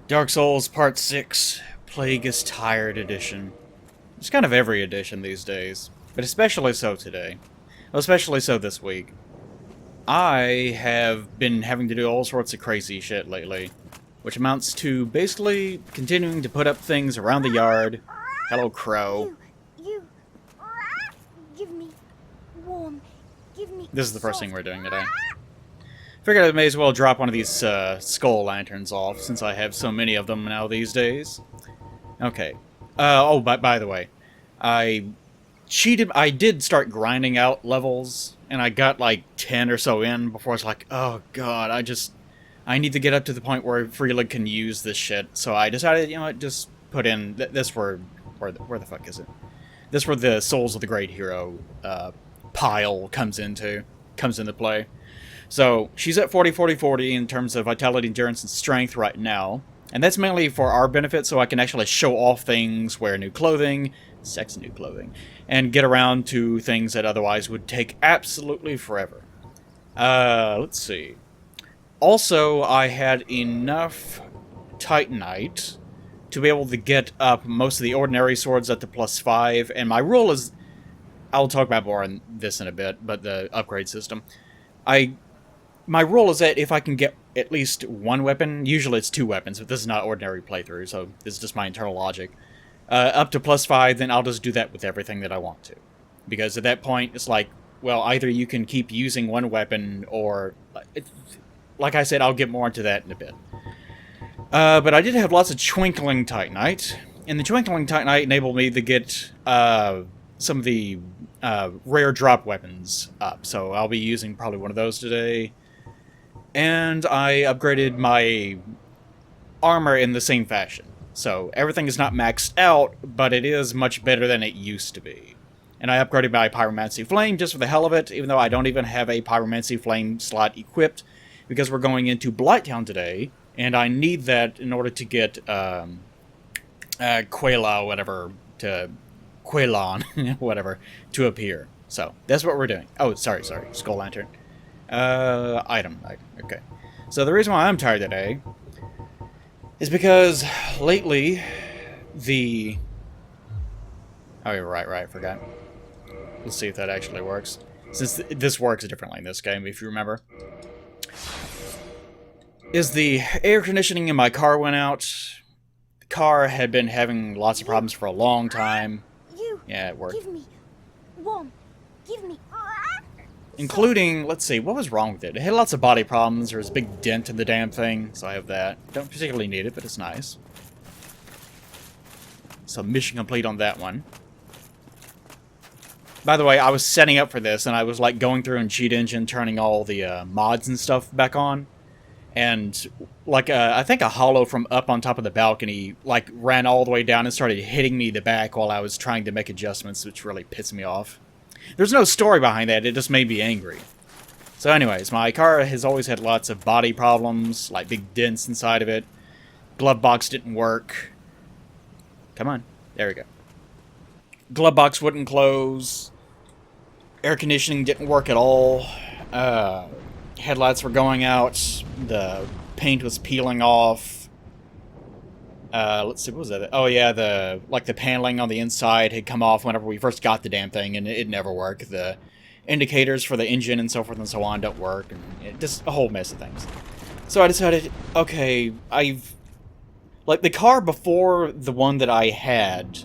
Dark Souls Part 6, Plague is Tired Edition. It's kind of every edition these days, but especially so today. Well, especially so this week. I have been having to do all sorts of crazy shit lately, which amounts to basically continuing to put up things around the yard. Hello, crow. You, give me warm, give me This is the first soft. thing we're doing today. Figured I may as well drop one of these skull lanterns off, since I have so many of them now these days. Okay. Oh, by the way, I cheated. I did start grinding out levels, and I got like 10 or so in before I was like, oh god, I need to get up to the point where Freeland can use this shit. So I decided, you know what, just put in this where the fuck is it? This where the Souls of the Great Hero pile comes into play. So she's at 40-40-40 in terms of vitality, endurance, and strength right now. And that's mainly for our benefit, so I can actually show off things, wear new clothing, sexy new clothing, and get around to things that otherwise would take absolutely forever. Let's see. Also, I had enough Titanite to be able to get up most of the ordinary swords up to +5, and my rule is... I'll talk about more on this in a bit, but the upgrade system. My rule is that if I can get at least one weapon, usually it's 2 weapons, but this is not ordinary playthrough, so this is just my internal logic, up to +5, then I'll just do that with everything that I want to. Because at that point, it's like, well, either you can keep using one weapon, or... like I said, I'll get more into that in a bit. But I did have lots of Twinkling Titanite, and the Twinkling Titanite enabled me to get some of the rare drop weapons up, so I'll be using probably one of those today. And I upgraded my armor in the same fashion. So everything is not maxed out, but it is much better than it used to be. And I upgraded my Pyromancy Flame just for the hell of it, even though I don't even have a Pyromancy Flame slot equipped, because we're going into Blight Town today, and I need that in order to get Quelaag, whatever, to Quelaag, whatever, to appear. So that's what we're doing. Oh, sorry, Skull Lantern. Item. Okay. So the reason why I'm tired today is because lately the... Oh, right, I forgot. Let's see if that actually works. Since this works differently in this game, if you remember. Is the air conditioning in my car went out. The car had been having lots of problems for a long time. Yeah, it worked. Give me warm, give me Including, let's see, what was wrong with it? It had lots of body problems. There was a big dent in the damn thing, so I have that. Don't particularly need it, but it's nice. So mission complete on that one. By the way, I was setting up for this, and I was like going through in Cheat Engine, turning all the mods and stuff back on. And like I think a hollow from up on top of the balcony like ran all the way down and started hitting me in the back while I was trying to make adjustments, which really pissed me off. There's no story behind that, it just made me angry. So anyways, my car has always had lots of body problems, like big dents inside of it. Glove box didn't work. Come on, there we go. Glove box wouldn't close. Air conditioning didn't work at all. Headlights were going out. The paint was peeling off. Let's see, what was that? Oh yeah, the paneling on the inside had come off whenever we first got the damn thing, and it never worked. The indicators for the engine and so forth and so on don't work, and just a whole mess of things. So I decided, okay, like the car before the one that I had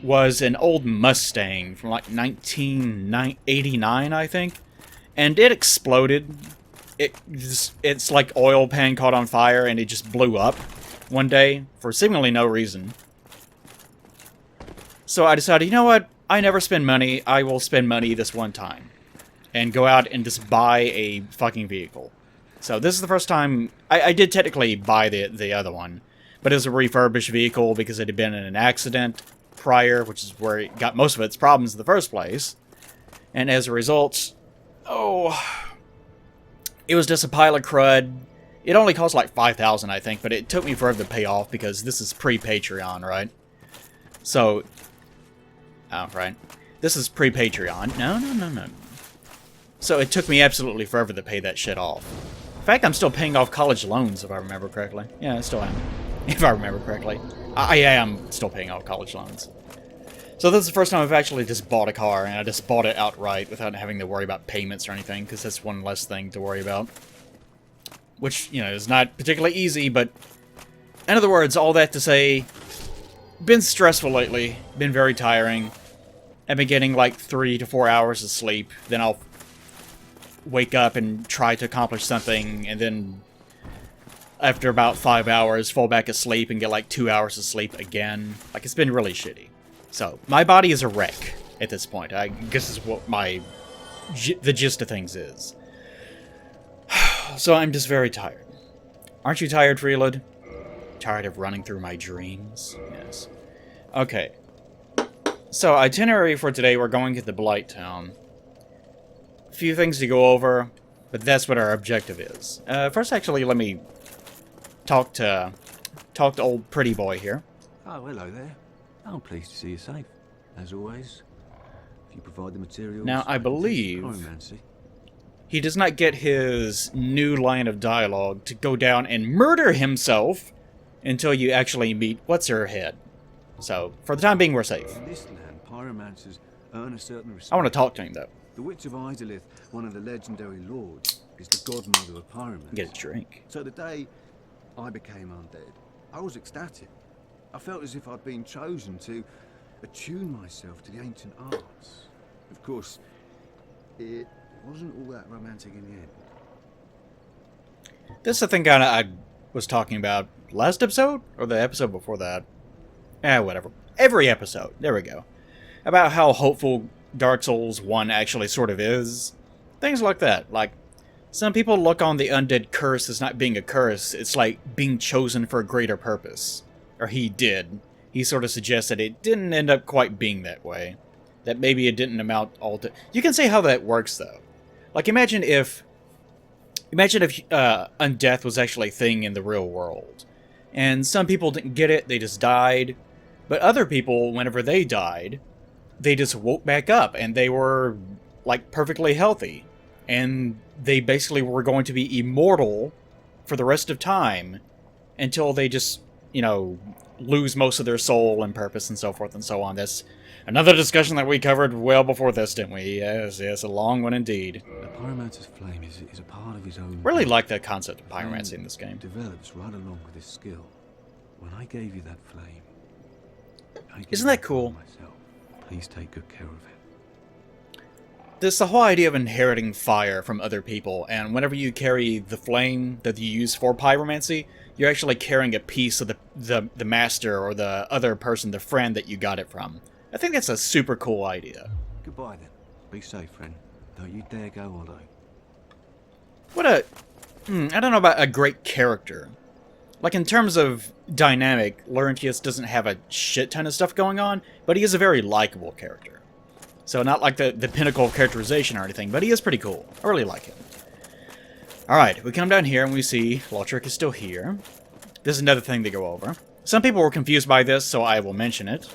was an old Mustang from like 1989, I think. And it exploded. It's like oil pan caught on fire, and it just blew up one day for seemingly no reason. So I decided, you know what? I never spend money. I will spend money this one time. And go out and just buy a fucking vehicle. So this is the first time... I did technically buy the other one. But it was a refurbished vehicle because it had been in an accident prior, which is where it got most of its problems in the first place. And as a result... Oh, it was just a pile of crud. It only cost like $5,000, I think, but it took me forever to pay off because this is pre-Patreon, right? So, oh, right. This is pre-Patreon. No. So it took me absolutely forever to pay that shit off. In fact, I'm still paying off college loans, if I remember correctly. Yeah, I still am. If I remember correctly. I am still paying off college loans. So this is the first time I've actually just bought a car, and I just bought it outright without having to worry about payments or anything, because that's one less thing to worry about. Which, you know, is not particularly easy, but... In other words, all that to say... Been stressful lately. Been very tiring. I've been getting like 3 to 4 hours of sleep. Then I'll wake up and try to accomplish something, and then... After about 5 hours, fall back asleep and get like 2 hours of sleep again. Like, it's been really shitty. So, my body is a wreck at this point. I guess is what the gist of things is. So I'm just very tired. Aren't you tired, Freelud? Tired of running through my dreams? Yes. Okay. So, itinerary for today, we're going to the Blight Town. A few things to go over, but that's what our objective is. First, actually, let me talk to old pretty boy here. Oh, hello there. I'm pleased to see you safe, as always. If you provide the materials... Now, I believe... Pyromancy. He does not get his new line of dialogue to go down and murder himself until you actually meet What's-Her-Head. So, for the time being, we're safe. In this land, pyromancers earn a certain respect. I want to talk to him, though. The Witch of Izalith, one of the legendary lords, is the godmother of pyromancy. Get a drink. So the day I became undead, I was ecstatic. I felt as if I'd been chosen to attune myself to the ancient arts. Of course, it wasn't all that romantic in the end. This is the thing I was talking about last episode? Or the episode before that? Whatever. Every episode. There we go. About how hopeful Dark Souls 1 actually sort of is. Things like that. Like, some people look on the undead curse as not being a curse. It's like being chosen for a greater purpose. Or he did. He sort of suggested it didn't end up quite being that way. That maybe it didn't amount all to... You can say how that works, though. Like, imagine if undeath was actually a thing in the real world. And some people didn't get it, they just died. But other people, whenever they died, they just woke back up, and they were, like, perfectly healthy. And they basically were going to be immortal for the rest of time until they just, you know, lose most of their soul and purpose and so forth and so on. That's another discussion that we covered well before this, didn't we? Yes, a long one indeed. The pyromancer's flame is a part of his own... Really like the concept of pyromancy in this game. Develops right along with his skill. When I gave you that flame, Isn't that cool? Myself. Please take good care of it. There's the whole idea of inheriting fire from other people, and whenever you carry the flame that you use for pyromancy, you're actually carrying a piece of the master or the other person, the friend that you got it from. I think that's a super cool idea. Goodbye then. Be safe, friend. Don't you dare go hollow. What a... I don't know about a great character. Like, in terms of dynamic, Laurentius doesn't have a shit ton of stuff going on, but he is a very likable character. So not like the pinnacle of characterization or anything, but he is pretty cool. I really like him. Alright, we come down here and we see Lautrec is still here. This is another thing to go over. Some people were confused by this, so I will mention it.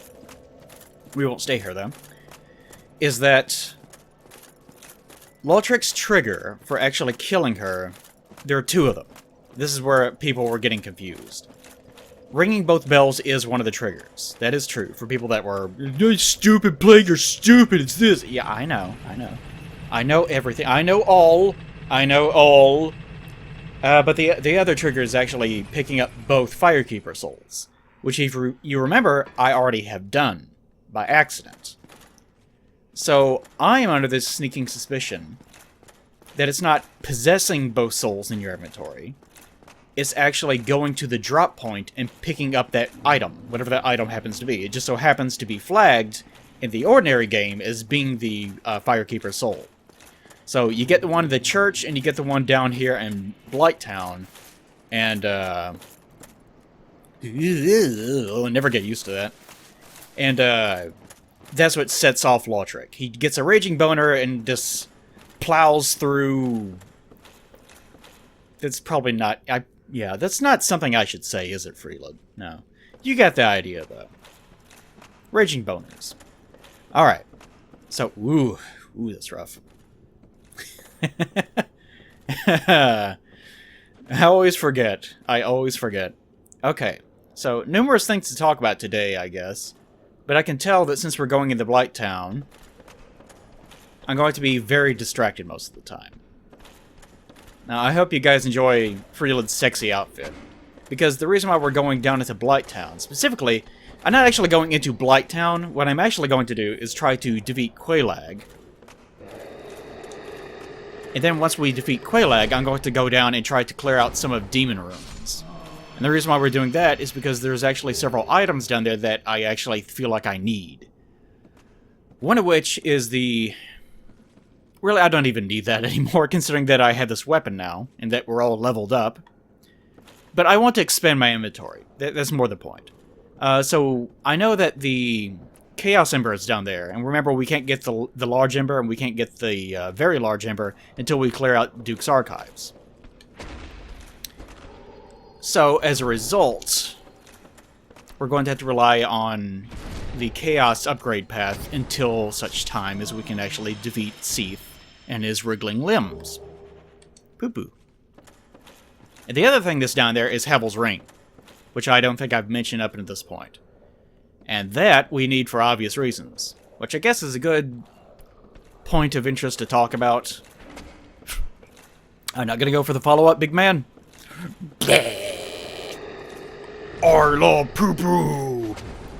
We won't stay here, though. Is that Lautrec's trigger for actually killing her, there are two of them. This is where people were getting confused. Ringing both bells is one of the triggers. That is true. For people that were, stupid Plague, you're stupid, it's this. Yeah, I know. I know everything. I know all. But the other trigger is actually picking up both Firekeeper souls. Which, if you remember, I already have done. By accident. So, I am under this sneaking suspicion that it's not possessing both souls in your inventory. It's actually going to the drop point and picking up that item, whatever that item happens to be. It just so happens to be flagged in the ordinary game as being the Firekeeper soul. So you get the one in the church, and you get the one down here in Blight Town, and I'll never get used to that. And that's what sets off Lautrec. He gets a raging boner and just plows through. That's probably not. Yeah, that's not something I should say, is it, Freelud? No. You got the idea, though. Raging boners. Alright. So, ooh, that's rough. I always forget. I always forget. Okay, so numerous things to talk about today, I guess. But I can tell that since we're going into Blight Town, I'm going to be very distracted most of the time. Now, I hope you guys enjoy Freeland's sexy outfit. Because the reason why we're going down into Blight Town, specifically, I'm not actually going into Blight Town. What I'm actually going to do is try to defeat Quelaag. And then once we defeat Quelaag, I'm going to go down and try to clear out some of Demon Ruins. And the reason why we're doing that is because there's actually several items down there that I actually feel like I need. One of which is the... Really, I don't even need that anymore, considering that I have this weapon now, and that we're all leveled up. But I want to expand my inventory. That's more the point. So, I know that the Chaos Ember is down there, and remember, we can't get the Large Ember, and we can't get the Very Large Ember until we clear out Duke's Archives. So, as a result, we're going to have to rely on the Chaos upgrade path until such time as we can actually defeat Seath and his wriggling limbs. Poo-poo. And the other thing that's down there is Havels' Ring, which I don't think I've mentioned up until this point. And that we need for obvious reasons, which I guess is a good point of interest to talk about. I'm not gonna go for the follow-up, big man. I love poo-poo.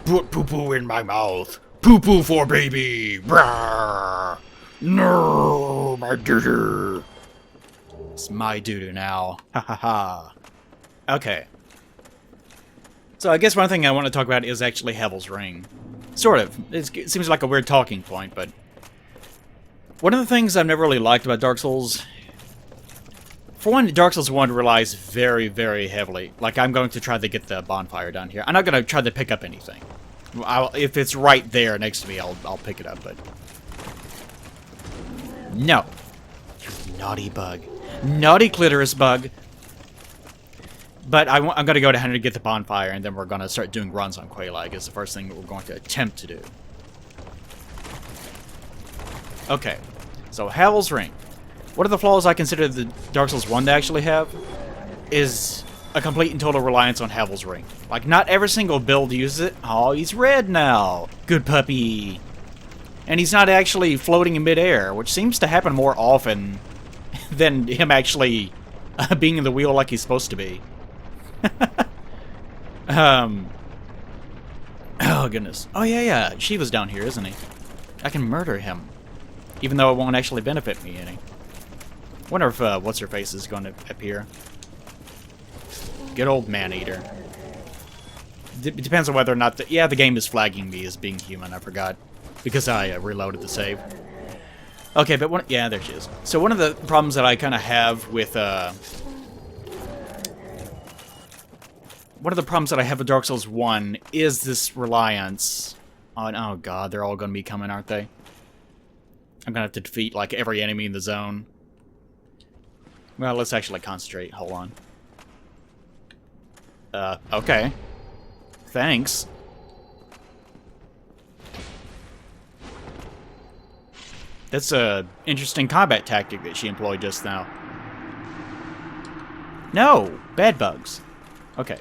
Put poo-poo in my mouth. Poo-poo for baby. Brrr. No, my doo-doo. It's my doo-doo now. Ha ha ha. Okay. So I guess one thing I want to talk about is actually Havels' Ring. Sort of. It seems like a weird talking point, but... One of the things I've never really liked about Dark Souls... For one, Dark Souls 1 relies very, very heavily. Like, I'm going to try to get the bonfire down here. I'm not going to try to pick up anything. If it's right there next to me, I'll pick it up, but... No. You naughty bug. Naughty clitoris bug. But I'm going to go ahead and get the bonfire, and then we're going to start doing runs on Quelaag. Is the first thing that we're going to attempt to do. Okay. So, Havels' Ring. One of the flaws I consider the Dark Souls 1 to actually have is a complete and total reliance on Havels' Ring. Like, not every single build uses it. Oh, he's red now. Good puppy. And he's not actually floating in midair, which seems to happen more often than him actually being in the wheel like he's supposed to be. Oh, goodness. Oh, yeah. Shiva's down here, isn't he? I can murder him. Even though it won't actually benefit me any. Wonder if, what's-her-face is going to appear. Good old man-eater. It depends on whether or not the game is flagging me as being human, I forgot. Because I reloaded the save. Okay, but yeah, there she is. So one of the problems that I kind of have with, one of the problems that I have with Dark Souls 1 is this reliance on... Oh god, they're all going to be coming, aren't they? I'm going to have to defeat, like, every enemy in the zone. Well, let's actually concentrate. Hold on. Okay. Thanks. That's a interesting combat tactic that she employed just now. No! Bad bugs. Okay.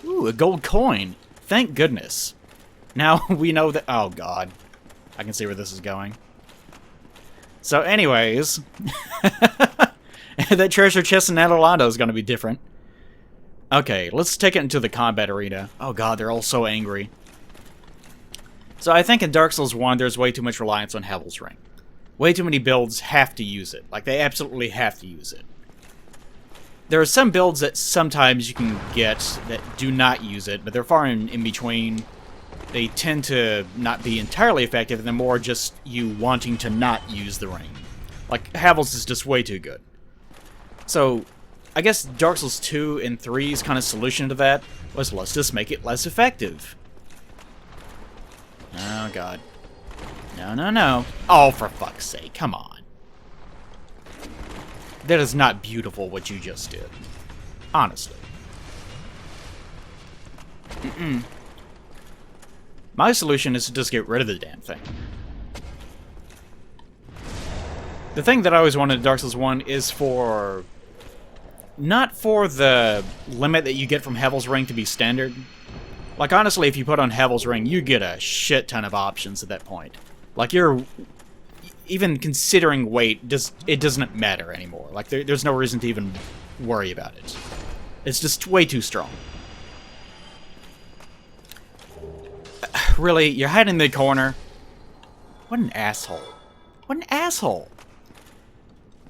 Ooh, a gold coin. Thank goodness. Now we know that... Oh, God. I can see where this is going. So, anyways... that treasure chest in Adelanto is going to be different. Okay, let's take it into the combat arena. Oh, God, they're all so angry. So I think in Dark Souls 1, there's way too much reliance on Havels' Ring. Way too many builds have to use it. Like, they absolutely have to use it. There are some builds that sometimes you can get that do not use it, but they're far in between. They tend to not be entirely effective, and they're more just you wanting to not use the ring. Like, Havels is just way too good. So, I guess Dark Souls 2 and 3's kind of solution to that was let's just make it less effective. Oh, God. No. Oh, for fuck's sake, come on. That is not beautiful what you just did. Honestly. My solution is to just get rid of the damn thing. The thing that I always wanted in Dark Souls 1 is for not for the limit that you get from Havels Ring to be standard. Like, honestly, if you put on Havels Ring, you get a shit ton of options at that point. Like, you're... Even considering weight, it doesn't matter anymore. Like, there's no reason to even worry about it. It's just way too strong. Really? You're hiding in the corner? What an asshole. What an asshole.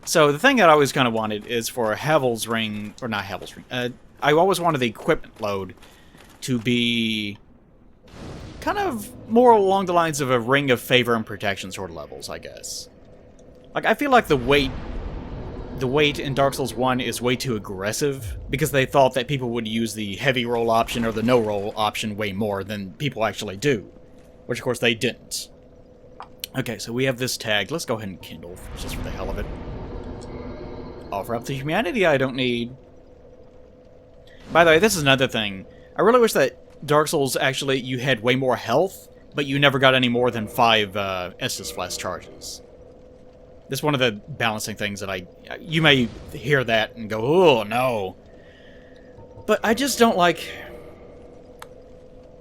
So, the thing that I always kind of wanted is for a Havels Ring... Or not Havels Ring. I always wanted the equipment load to be... kind of more along the lines of a Ring of Favor and Protection sort of levels, I guess. Like, I feel like the weight in Dark Souls 1 is way too aggressive, because they thought that people would use the heavy roll option or the no roll option way more than people actually do. Which, of course, they didn't. Okay, so we have this tag. Let's go ahead and kindle, just for the hell of it. Offer up to humanity I don't need. By the way, this is another thing. I really wish that Dark Souls, actually, you had way more health, but you never got any more than 5 Estus Flask charges. That's one of the balancing things that you may hear that and go, oh, no. But I just don't like...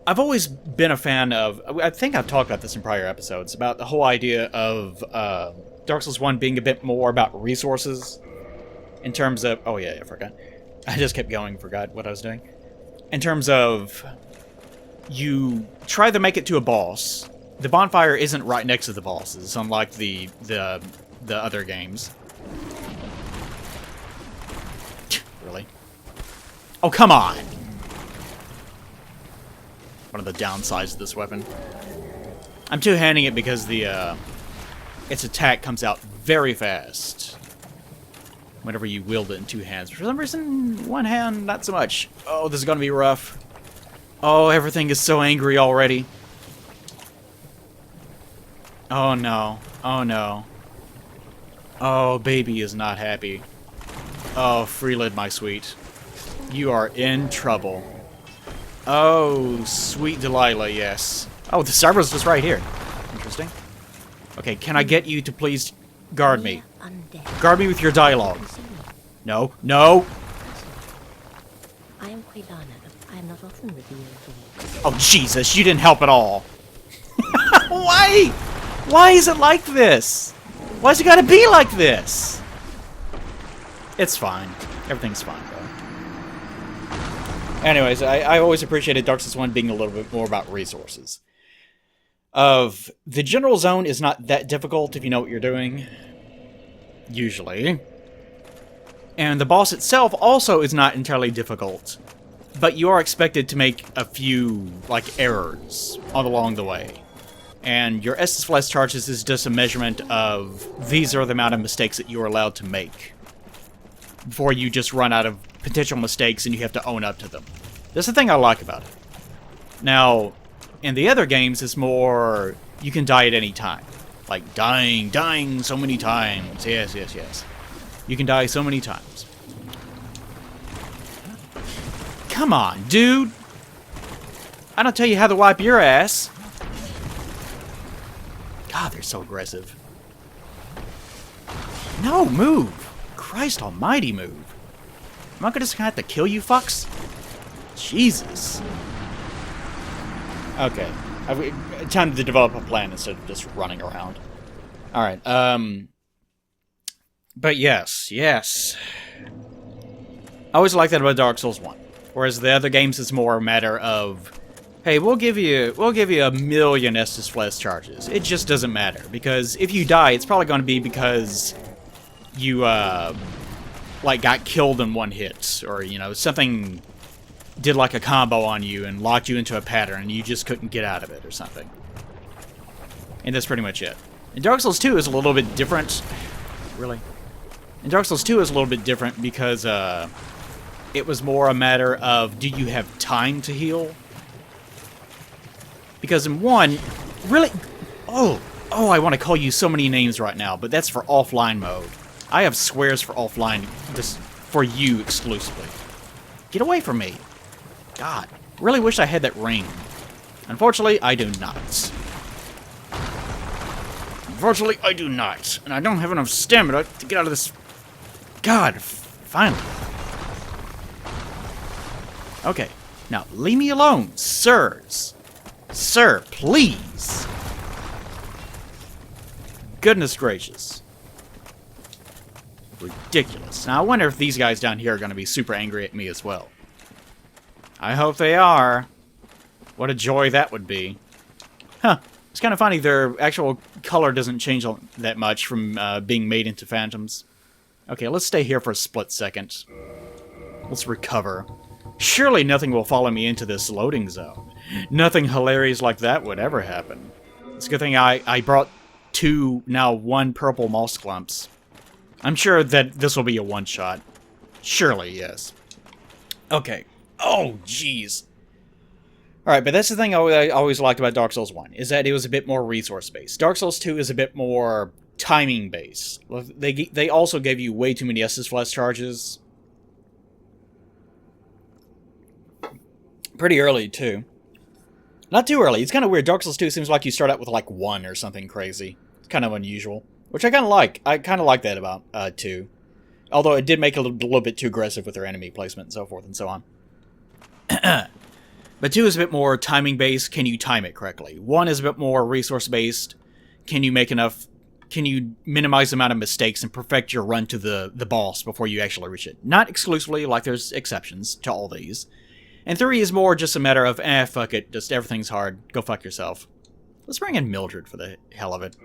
I've always been a fan of... I think I've talked about this in prior episodes, about the whole idea of Dark Souls 1 being a bit more about resources. In terms of... Oh, yeah, I forgot. I just kept going, forgot what I was doing. In terms of... You try to make it to a boss. The bonfire isn't right next to the bosses, unlike the other games. Really? Oh, come on! One of the downsides of this weapon. I'm two-handing it because its attack comes out very fast whenever you wield it in 2 hands. For some reason, 1 hand, not so much. Oh, this is gonna be rough. Oh, everything is so angry already. Oh no. Oh no. Oh, baby is not happy. Oh, Freelid, my sweet. You are in trouble. Oh, sweet Delilah, yes. Oh, the server's just right here. Interesting. Okay, can I get you to please guard me? Guard me with your dialogue. No, no! I am Quelaag. I am not often revealed to you. Oh, Jesus, you didn't help at all. Why? Why is it like this? Why's it gotta be like this? It's fine. Everything's fine, bro. Anyways, I always appreciated Dark Souls 1 being a little bit more about resources. The general zone is not that difficult if you know what you're doing. Usually. And the boss itself also is not entirely difficult. But you are expected to make a few, like, errors along the way. And your Estus Flask charges is just a measurement of these are the amount of mistakes that you are allowed to make. Before you just run out of potential mistakes and you have to own up to them. That's the thing I like about it. Now, in the other games, it's more, you can die at any time. Like, dying so many times. Yes, yes, yes. You can die so many times. Come on, dude! I don't tell you how to wipe your ass. God, they're so aggressive. No, move! Christ almighty, move. Am I just gonna have to kill you fucks? Jesus. Okay. Time to develop a plan instead of just running around. Alright, but yes, yes. I always like that about Dark Souls 1. Whereas the other games, it's more a matter of, hey, we'll give you a million Estus Flask charges. It just doesn't matter, because if you die, it's probably going to be because you, like, got killed in 1 hit, or, you know, something did, like, a combo on you and locked you into a pattern, and you just couldn't get out of it, or something. And that's pretty much it. And Dark Souls 2 is a little bit different. Really? And Dark Souls 2 is a little bit different because, it was more a matter of, do you have time to heal? Because in 1, really... Oh, I want to call you so many names right now, but that's for offline mode. I have swears for offline, just for you exclusively. Get away from me. God, really wish I had that ring. Unfortunately, I do not. Unfortunately, I do not. And I don't have enough stamina to get out of this... God, finally. Okay. Now, leave me alone, sirs. Sir, please. Goodness gracious. Ridiculous. Now, I wonder if these guys down here are going to be super angry at me as well. I hope they are. What a joy that would be. Huh. It's kind of funny, their actual color doesn't change that much from being made into phantoms. Okay, let's stay here for a split second. Let's recover. Surely nothing will follow me into this loading zone. Nothing hilarious like that would ever happen. It's a good thing I brought 2, now 1 purple moss clumps. I'm sure that this will be a one-shot. Surely, yes. Okay. Oh, jeez. Alright, but that's the thing I always liked about Dark Souls 1, is that it was a bit more resource-based. Dark Souls 2 is a bit more timing-based. They also gave you way too many Estus Flask charges. Pretty early, too. Not too early. It's kind of weird. Dark Souls 2 seems like you start out with, like, 1 or something crazy. It's kind of unusual. Which I kind of like. I kind of like that about 2. Although it did make it a little bit too aggressive with their enemy placement and so forth and so on. But 2 is a bit more timing-based. Can you time it correctly? 1 is a bit more resource-based. Can you make enough... Can you minimize the amount of mistakes and perfect your run to the boss before you actually reach it? Not exclusively, like there's exceptions to all these. And 3 is more just a matter of, fuck it, just everything's hard. Go fuck yourself. Let's bring in Mildred for the hell of it.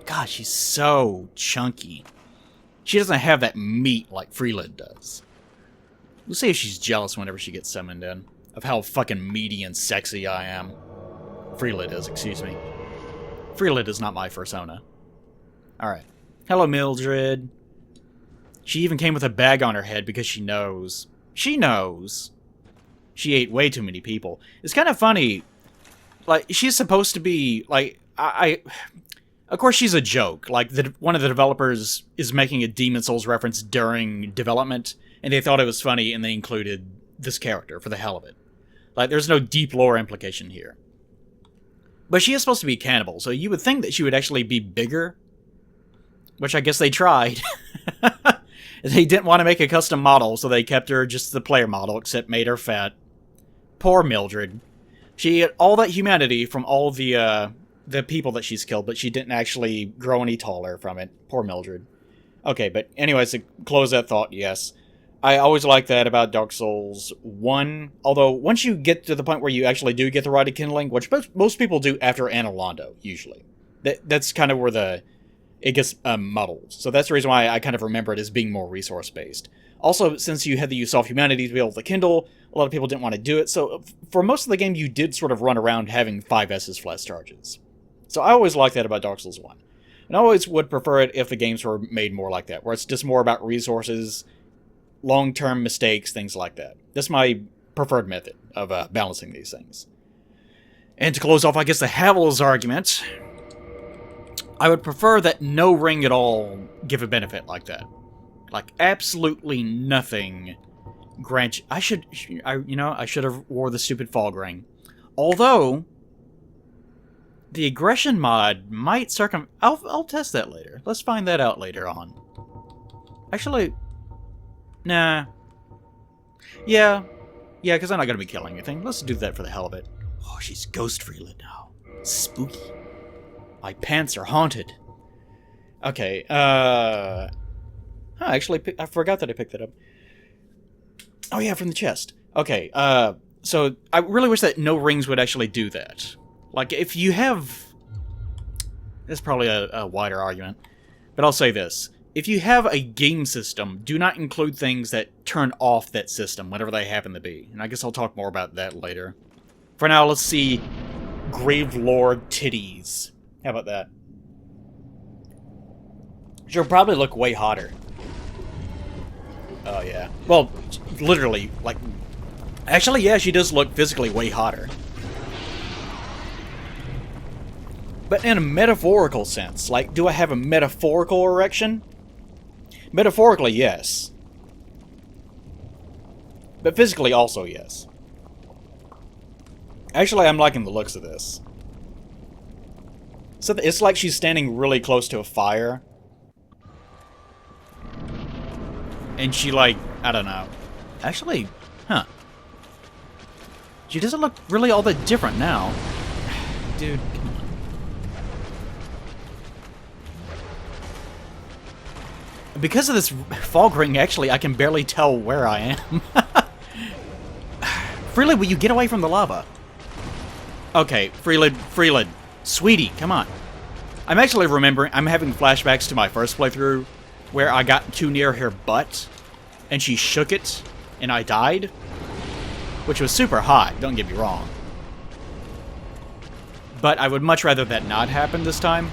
God, she's so chunky. She doesn't have that meat like Freelid does. We'll see if she's jealous whenever she gets summoned in. Of how fucking meaty and sexy I am. Freelid is, excuse me. Freelid is not my persona. Alright. Hello, Mildred. She even came with a bag on her head because she knows. She knows. She ate way too many people. It's kind of funny. Like, she's supposed to be, like, of course, she's a joke. Like, one of the developers is making a Demon Souls reference during development, and they thought it was funny, and they included this character for the hell of it. Like, there's no deep lore implication here. But she is supposed to be a cannibal, so you would think that she would actually be bigger. Which I guess they tried. They didn't want to make a custom model, so they kept her just the player model, except made her fat. Poor Mildred. She had all that humanity from all the people that she's killed, but she didn't actually grow any taller from it. Poor Mildred. Okay, but anyways, to close that thought, yes. I always like that about Dark Souls 1. Although, once you get to the point where you actually do get the Rite of Kindling, which most people do after Analondo, usually. That's kind of where it gets muddled. So that's the reason why I kind of remember it as being more resource-based. Also, since you had the use of humanity to be able to kindle, a lot of people didn't want to do it, so for most of the game you did sort of run around having 5 Estus Flask charges. So I always liked that about Dark Souls 1. And I always would prefer it if the games were made more like that, where it's just more about resources, long-term mistakes, things like that. That's my preferred method of balancing these things. And to close off, I guess, the Havels argument, I would prefer that no ring at all give a benefit like that. Like, absolutely nothing grant... I should have wore the stupid fog ring. Although, the aggression mod might I'll test that later. Let's find that out later on. Actually, nah. Yeah, because I'm not going to be killing anything. Let's do that for the hell of it. Oh, she's ghost freelit now. Spooky. My pants are haunted. Okay, actually, I forgot that I picked that up. Oh yeah, from the chest. Okay, so I really wish that no rings would actually do that. Like, if you have... That's probably a wider argument. But I'll say this. If you have a game system, do not include things that turn off that system, whatever they happen to be. And I guess I'll talk more about that later. For now, let's see Gravelord titties. How about that? She'll probably look way hotter. Oh, yeah. Well, literally, like... Actually, yeah, she does look physically way hotter. But in a metaphorical sense, like, do I have a metaphorical erection? Metaphorically, yes. But physically, also, yes. Actually, I'm liking the looks of this. So it's like she's standing really close to a fire. And she, like, I don't know. Actually, huh. She doesn't look really all that different now. Dude, come on. Because of this fog ring, actually, I can barely tell where I am. Freeland, will you get away from the lava? Okay, Freeland. Sweetie, come on. I'm actually remembering, I'm having flashbacks to my first playthrough, where I got too near her butt, and she shook it, and I died. Which was super hot, don't get me wrong. But I would much rather that not happen this time.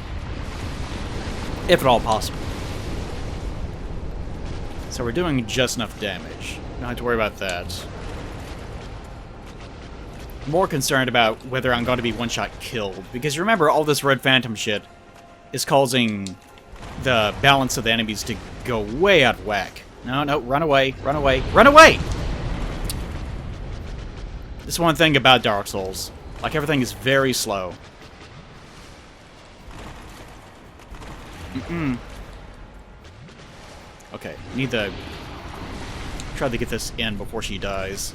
If at all possible. So we're doing just enough damage. Don't have to worry about that. More concerned about whether I'm going to be one-shot killed. Because remember, all this red phantom shit is causing the balance of the enemies to go way out of whack. No, run away, run away, run away! This one thing about Dark Souls. Like, everything is very slow. Okay, need to try to get this in before she dies.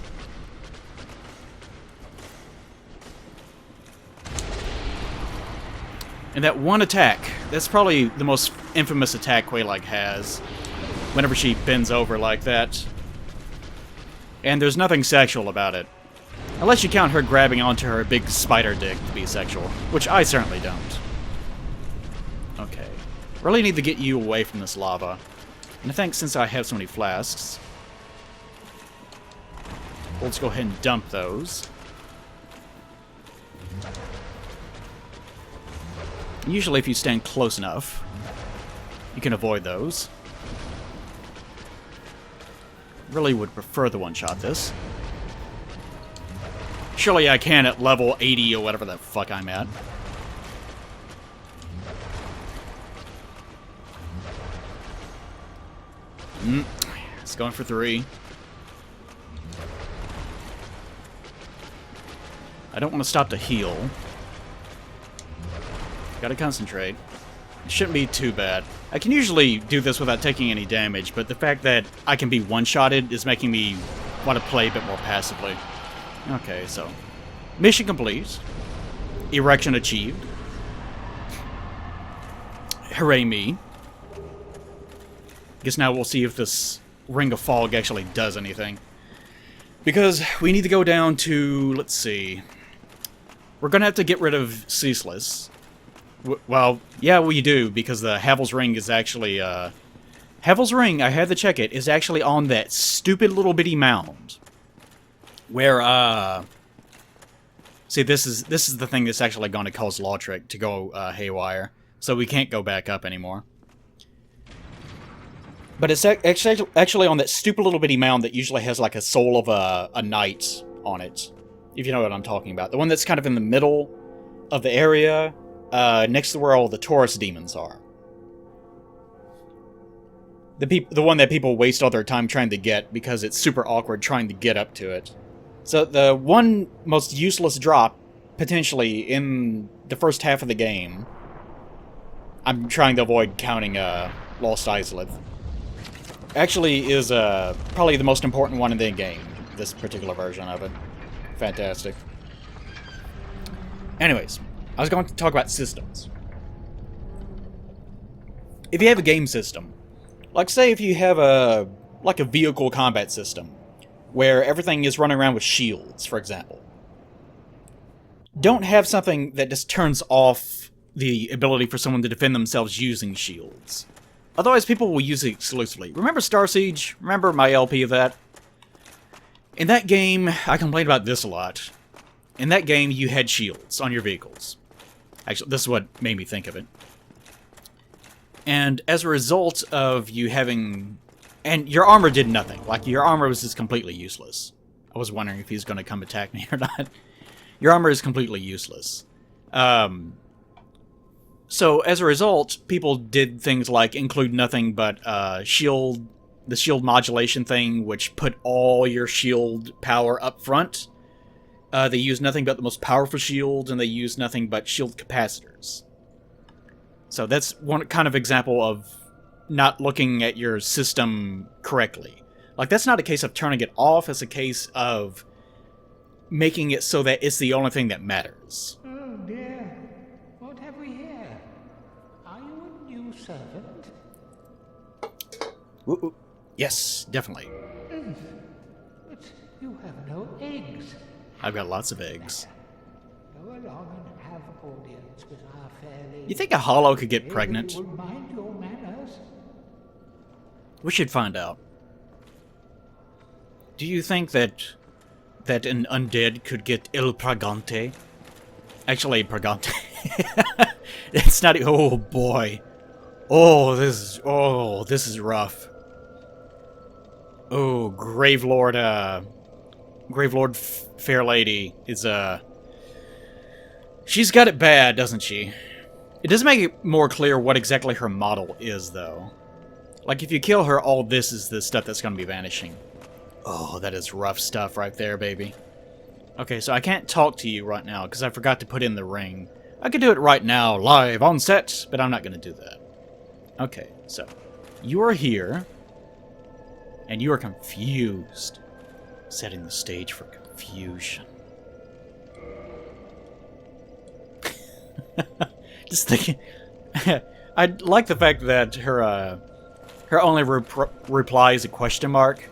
And that one attack, that's probably the most infamous attack Quelaag has. Whenever she bends over like that. And there's nothing sexual about it. Unless you count her grabbing onto her big spider dick to be sexual. Which I certainly don't. Okay. Really need to get you away from this lava. And I think since I have so many flasks, let's go ahead and dump those. Usually if you stand close enough, you can avoid those. Really would prefer the one-shot this. Surely I can at level 80 or whatever the fuck I'm at. It's going for 3. I don't want to stop to heal. Gotta concentrate. It shouldn't be too bad. I can usually do this without taking any damage, but the fact that I can be one-shotted is making me want to play a bit more passively. Okay, so mission complete. Erection achieved. Hooray me. Guess now we'll see if this Ring of Fog actually does anything. Because we need to go down to, let's see. We're gonna have to get rid of Ceaseless. Well, yeah, we do, because the Havels Ring is actually, Havels Ring, I had to check it, is actually on that stupid little bitty mound. Where, see, this is the thing that's actually going to cause Lautrec to go, haywire. So we can't go back up anymore. But it's actually on that stupid little bitty mound that usually has, like, a soul of a knight on it. If you know what I'm talking about. The one that's kind of in the middle of the area, next to where all the Taurus demons are. The one that people waste all their time trying to get because it's super awkward trying to get up to it. So the one most useless drop, potentially, in the first half of the game, I'm trying to avoid counting Lost Islith, actually is probably the most important one in the game, this particular version of it. Fantastic. Anyways, I was going to talk about systems. If you have a game system, like say if you have a vehicle combat system, where everything is running around with shields, for example, don't have something that just turns off the ability for someone to defend themselves using shields. Otherwise, people will use it exclusively. Remember Star Siege? Remember my LP of that? In that game, I complained about this a lot. In that game, you had shields on your vehicles. Actually, this is what made me think of it. And as a result of you having... And your armor did nothing. Like, your armor was just completely useless. I was wondering if he's going to come attack me or not. Your armor is completely useless. So, as a result, people did things like include nothing but the shield modulation thing, which put all your shield power up front. They use nothing but the most powerful shield, and they use nothing but shield capacitors. So that's one kind of example of not looking at your system correctly. Like, that's not a case of turning it off, it's a case of making it so that it's the only thing that matters. Oh dear. What have we here? Are you a new servant? Ooh, ooh. Yes, definitely. But you have no eggs. I've got lots of eggs. Go along and have audience with our fair lady. You think a hollow could get Maybe pregnant? you will mind your manners. We should find out. Do you think that an undead could get il pregante? Actually, pregante. It's not. Oh boy. Oh, this is rough. Oh, Gravelord. Gravelord Fair Lady is she's got it bad, doesn't she? It does make it more clear what exactly her model is, though. Like, if you kill her, all this is the stuff that's going to be vanishing. Oh, that is rough stuff right there, baby. Okay, so I can't talk to you right now because I forgot to put in the ring. I could do it right now, live, on set, but I'm not going to do that. Okay, so you are here, and you are confused. Setting the stage for confusion. Just thinking... I like the fact that her only reply is a question mark,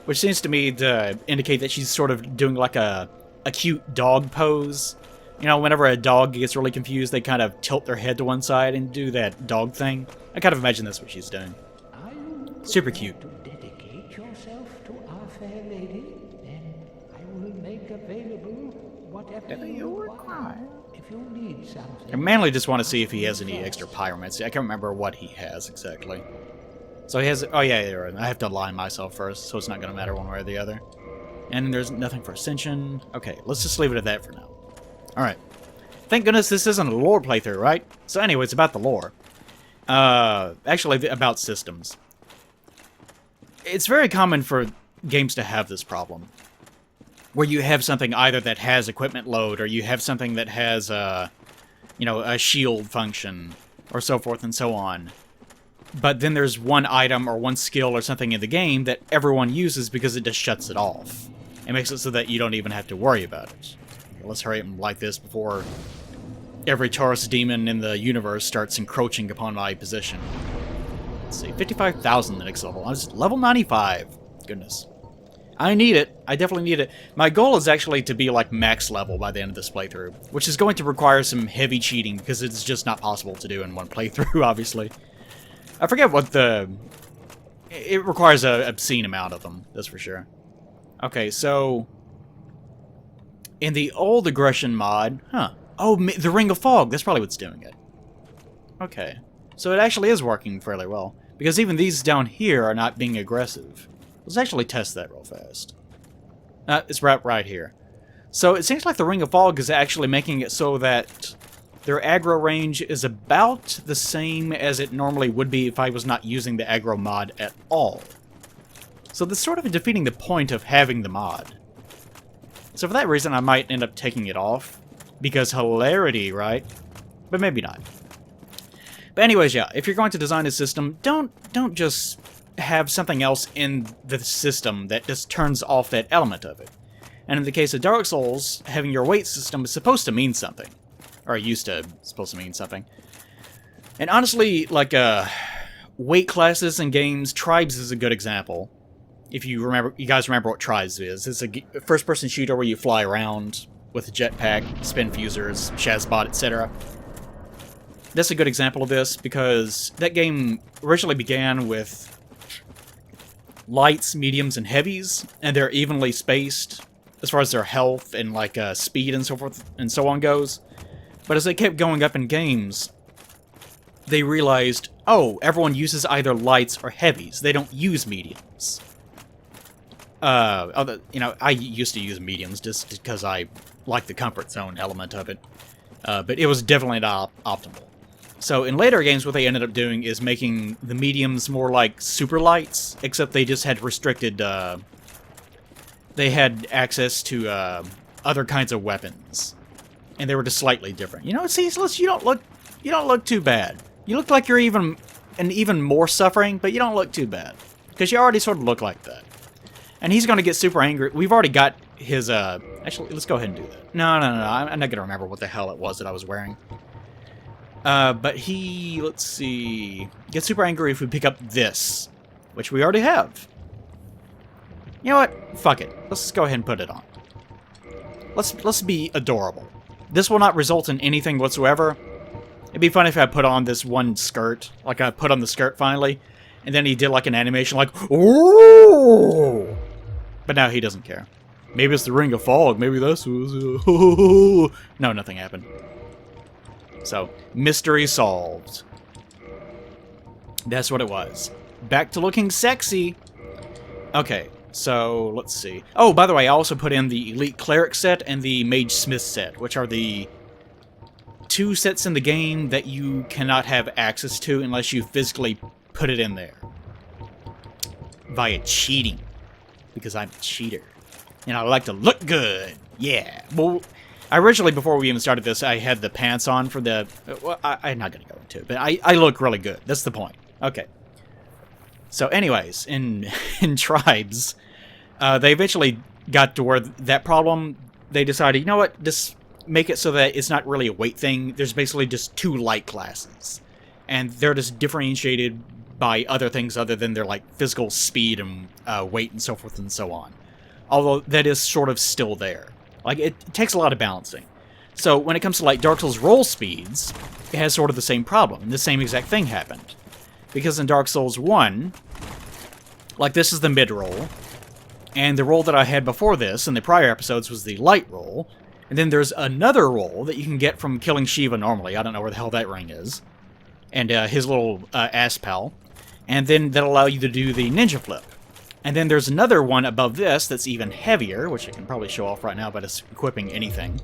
which seems to me to indicate that she's sort of doing like a cute dog pose. You know, whenever a dog gets really confused, they kind of tilt their head to one side and do that dog thing. I kind of imagine that's what she's doing. Are you Super cute. to dedicate yourself to our fair lady? Then I will make available whatever you require. If you need something. I mainly just want to see if he has any extra pyromancy. I can't remember what he has exactly. So he has... Oh, yeah, you're right. I have to align myself first, so it's not going to matter one way or the other. And there's nothing for Ascension. Okay, let's just leave it at that for now. Alright. Thank goodness this isn't a lore playthrough, right? So anyway, it's about the lore. Actually, about systems. It's very common for games to have this problem. Where you have something either that has equipment load, or you have something that has, you know, a shield function, or so forth and so on. But then there's one item or one skill or something in the game that everyone uses because it just shuts it off. It makes it so that you don't even have to worry about it. Okay, let's hurry up and light this before every Taurus demon in the universe starts encroaching upon my position. Let's see, 55,000 the next level. I was level 95. Goodness. I need it. I definitely need it. My goal is actually to be like max level by the end of this playthrough, which is going to require some heavy cheating because it's just not possible to do in one playthrough, obviously. I forget what the... It requires an obscene amount of them, that's for sure. Okay, so... In the old aggression mod... Huh. Oh, the Ring of Fog. That's probably what's doing it. Okay. So it actually is working fairly well. Because even these down here are not being aggressive. Let's actually test that real fast. It's right here. So it seems like the Ring of Fog is actually making it so that their aggro range is about the same as it normally would be if I was not using the aggro mod at all. So that's sort of defeating the point of having the mod. So for that reason, I might end up taking it off. Because hilarity, right? But maybe not. But anyways, yeah, if you're going to design a system, don't just have something else in the system that just turns off that element of it. And in the case of Dark Souls, having your weight system is supposed to mean something. Or used to supposed to mean something. And honestly, like, weight classes in games, Tribes is a good example. If you guys remember what Tribes is. It's a first-person shooter where you fly around with a jetpack, spin fusers, Shazbot, etc. That's a good example of this, because that game originally began with lights, mediums, and heavies, and they're evenly spaced as far as their health and like speed and so forth and so on goes. But as they kept going up in games, they realized, oh, everyone uses either lights or heavies. They don't use mediums. You know, I used to use mediums just because I like the comfort zone element of it. But it was definitely not optimal. So in later games, what they ended up doing is making the mediums more like super lights, except they just had restricted, they had access to other kinds of weapons. And they were just slightly different. You know, Ceaseless, you don't look too bad. You look like you're even more suffering, but you don't look too bad. Because you already sort of look like that. And he's going to get super angry. We've already got his Actually, let's go ahead and do that. No. I'm not gonna remember what the hell it was that I was wearing. But he, let's see, gets super angry if we pick up this, which we already have. You know what? Fuck it. Let's just go ahead and put it on. Let's be adorable. This will not result in anything whatsoever. It'd be funny if I put on this one skirt, like I put on the skirt finally, and then he did like an animation like, ooh! But now he doesn't care. Maybe it's the Ring of Fog, maybe this was... No, nothing happened. So, mystery solved. That's what it was. Back to looking sexy! Okay, so, let's see. Oh, by the way, I also put in the Elite Cleric set and the Mage Smith set, which are the 2 sets in the game that you cannot have access to unless you physically put it in there. Via cheating. Because I'm a cheater. And I like to look good. Yeah. Well, originally, before we even started this, I had the pants on for the... Well, I'm not going to go into it, but I look really good. That's the point. Okay. So anyways, in Tribes, they eventually got to where that problem, they decided, you know what, just make it so that it's not really a weight thing. There's basically just 2 light classes. And they're just differentiated by other things other than their, like, physical speed and weight and so forth and so on. Although that is sort of still there. Like, it takes a lot of balancing. So when it comes to, like, Dark Souls roll speeds, it has sort of the same problem. The same exact thing happened. Because in Dark Souls 1, like, this is the mid-roll, and the roll that I had before this in the prior episodes was the light roll, and then there's another roll that you can get from killing Shiva normally. I don't know where the hell that ring is. And his little ass pal. And then that'll allow you to do the ninja flip. And then there's another one above this that's even heavier, which I can probably show off right now by just equipping anything.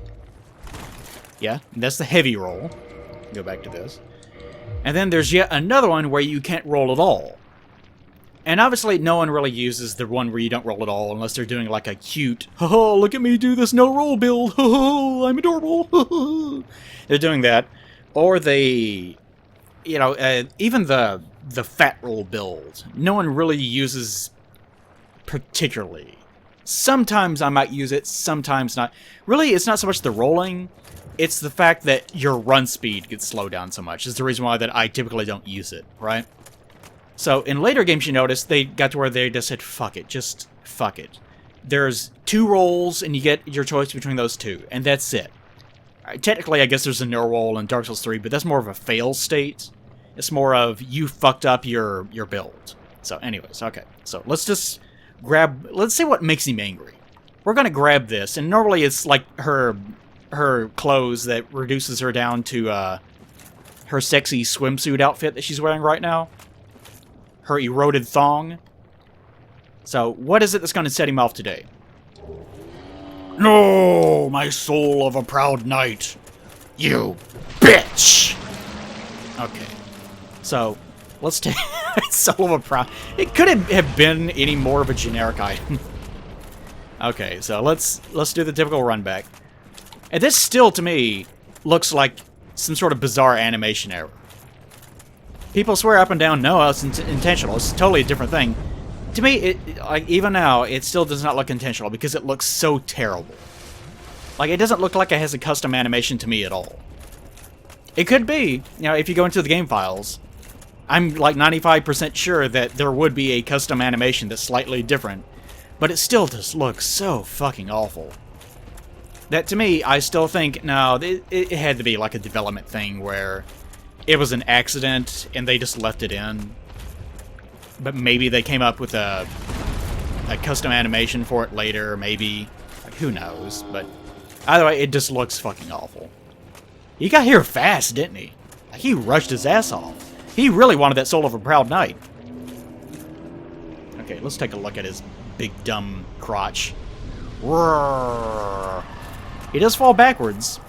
Yeah, that's the heavy roll. Go back to this. And then there's yet another one where you can't roll at all. And obviously no one really uses the one where you don't roll at all unless they're doing like a cute, oh, look at me do this no roll build, oh, I'm adorable. They're doing that. Or they, you know, even the fat roll build, no one really uses particularly. Sometimes I might use it, sometimes not. Really, it's not so much the rolling, it's the fact that your run speed gets slowed down so much. Is the reason why that I typically don't use it, right? So in later games, you notice they got to where they just said, fuck it, just fuck it. There's 2 rolls, and you get your choice between those 2, and that's it. Technically, I guess there's a no roll in Dark Souls 3, but that's more of a fail state. It's more of you fucked up your build. So anyways, okay. So let's just grab... Let's see what makes him angry. We're gonna grab this, and normally it's like her clothes that reduces her down to her sexy swimsuit outfit that she's wearing right now. Her eroded thong. So what is it that's gonna set him off today? No, my soul of a proud knight. You bitch! Okay. So, let's take soul of a proud... It couldn't have been any more of a generic item. Okay, so let's do the typical run back. And this still, to me, looks like some sort of bizarre animation error. People swear up and down, no, it's intentional. It's totally a different thing. To me, like, even now, it still does not look intentional because it looks so terrible. Like, it doesn't look like it has a custom animation to me at all. It could be, you know, if you go into the game files, I'm like 95% sure that there would be a custom animation that's slightly different, but it still just looks so fucking awful. That, to me, I still think, no, it had to be like a development thing where it was an accident and they just left it in. But maybe they came up with a custom animation for it later, maybe. Like, who knows? But either way, it just looks fucking awful. He got here fast, didn't he? Like, he rushed his ass off. He really wanted that soul of a proud knight. Okay, let's take a look at his big dumb crotch. Roar. He does fall backwards.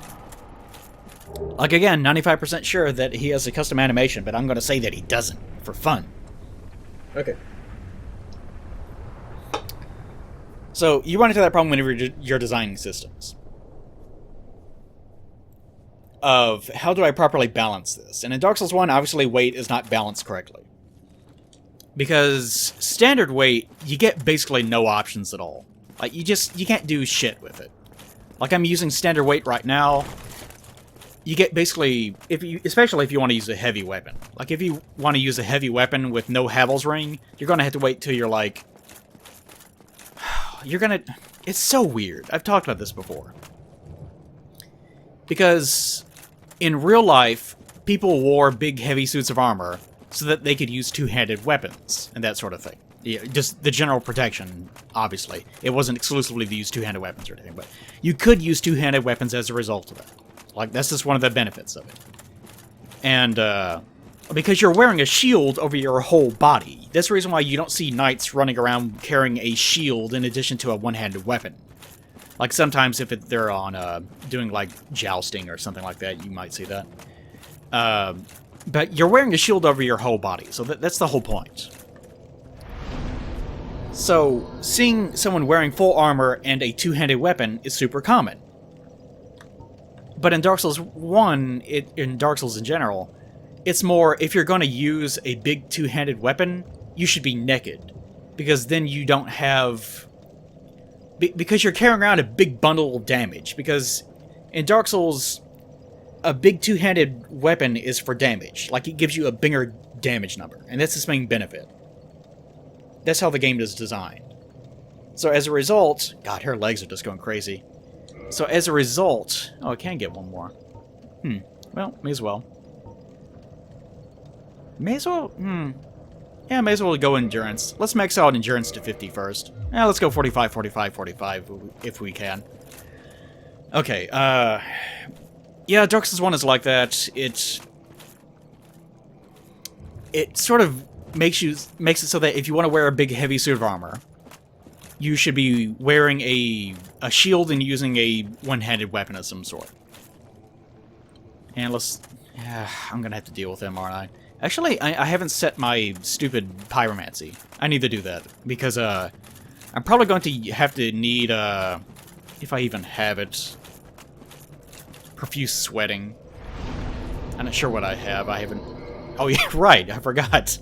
Like, again, 95% sure that he has a custom animation, but I'm going to say that he doesn't, for fun. Okay. So, you run into that problem whenever you're designing systems. Of, how do I properly balance this? And in Dark Souls 1, obviously weight is not balanced correctly. Because standard weight, you get basically no options at all. Like, you can't do shit with it. Like, I'm using standard weight right now. You get basically, especially if you want to use a heavy weapon. Like, if you want to use a heavy weapon with no Havels ring, you're going to have to wait till you're like... It's so weird. I've talked about this before. Because in real life, people wore big, heavy suits of armor so that they could use two-handed weapons and that sort of thing. Yeah, just the general protection, obviously. It wasn't exclusively to use two-handed weapons or anything, but you could use two-handed weapons as a result of that. Like, that's just one of the benefits of it. And, because you're wearing a shield over your whole body. That's the reason why you don't see knights running around carrying a shield in addition to a one-handed weapon. Like, sometimes if they're on, doing, like, jousting or something like that, you might see that. But you're wearing a shield over your whole body, so that's the whole point. So, seeing someone wearing full armor and a two-handed weapon is super common. But in Dark Souls 1, in Dark Souls in general, it's more, if you're going to use a big two-handed weapon, you should be naked. Because then you don't have... Because you're carrying around a big bundle of damage. Because in Dark Souls, a big two-handed weapon is for damage. Like, it gives you a bigger damage number. And that's its main benefit. That's how the game is designed. So as a result... God, her legs are just going crazy. So as a result... Oh, I can get one more. Well, may as well. May as well... Yeah, may as well go Endurance. Let's max out Endurance to 50 first. Yeah, let's go 45, 45, 45 if we can. Okay, yeah, Dark Souls 1 is like that. It sort of makes it so that if you want to wear a big heavy suit of armor, you should be wearing a shield and using a one-handed weapon of some sort. And let's... I'm gonna have to deal with them, aren't I? Actually, I haven't set my stupid pyromancy. I need to do that, because I'm probably going to have to need, if I even have it, profuse sweating. I'm not sure what I have. I haven't... Oh, yeah, right, I forgot.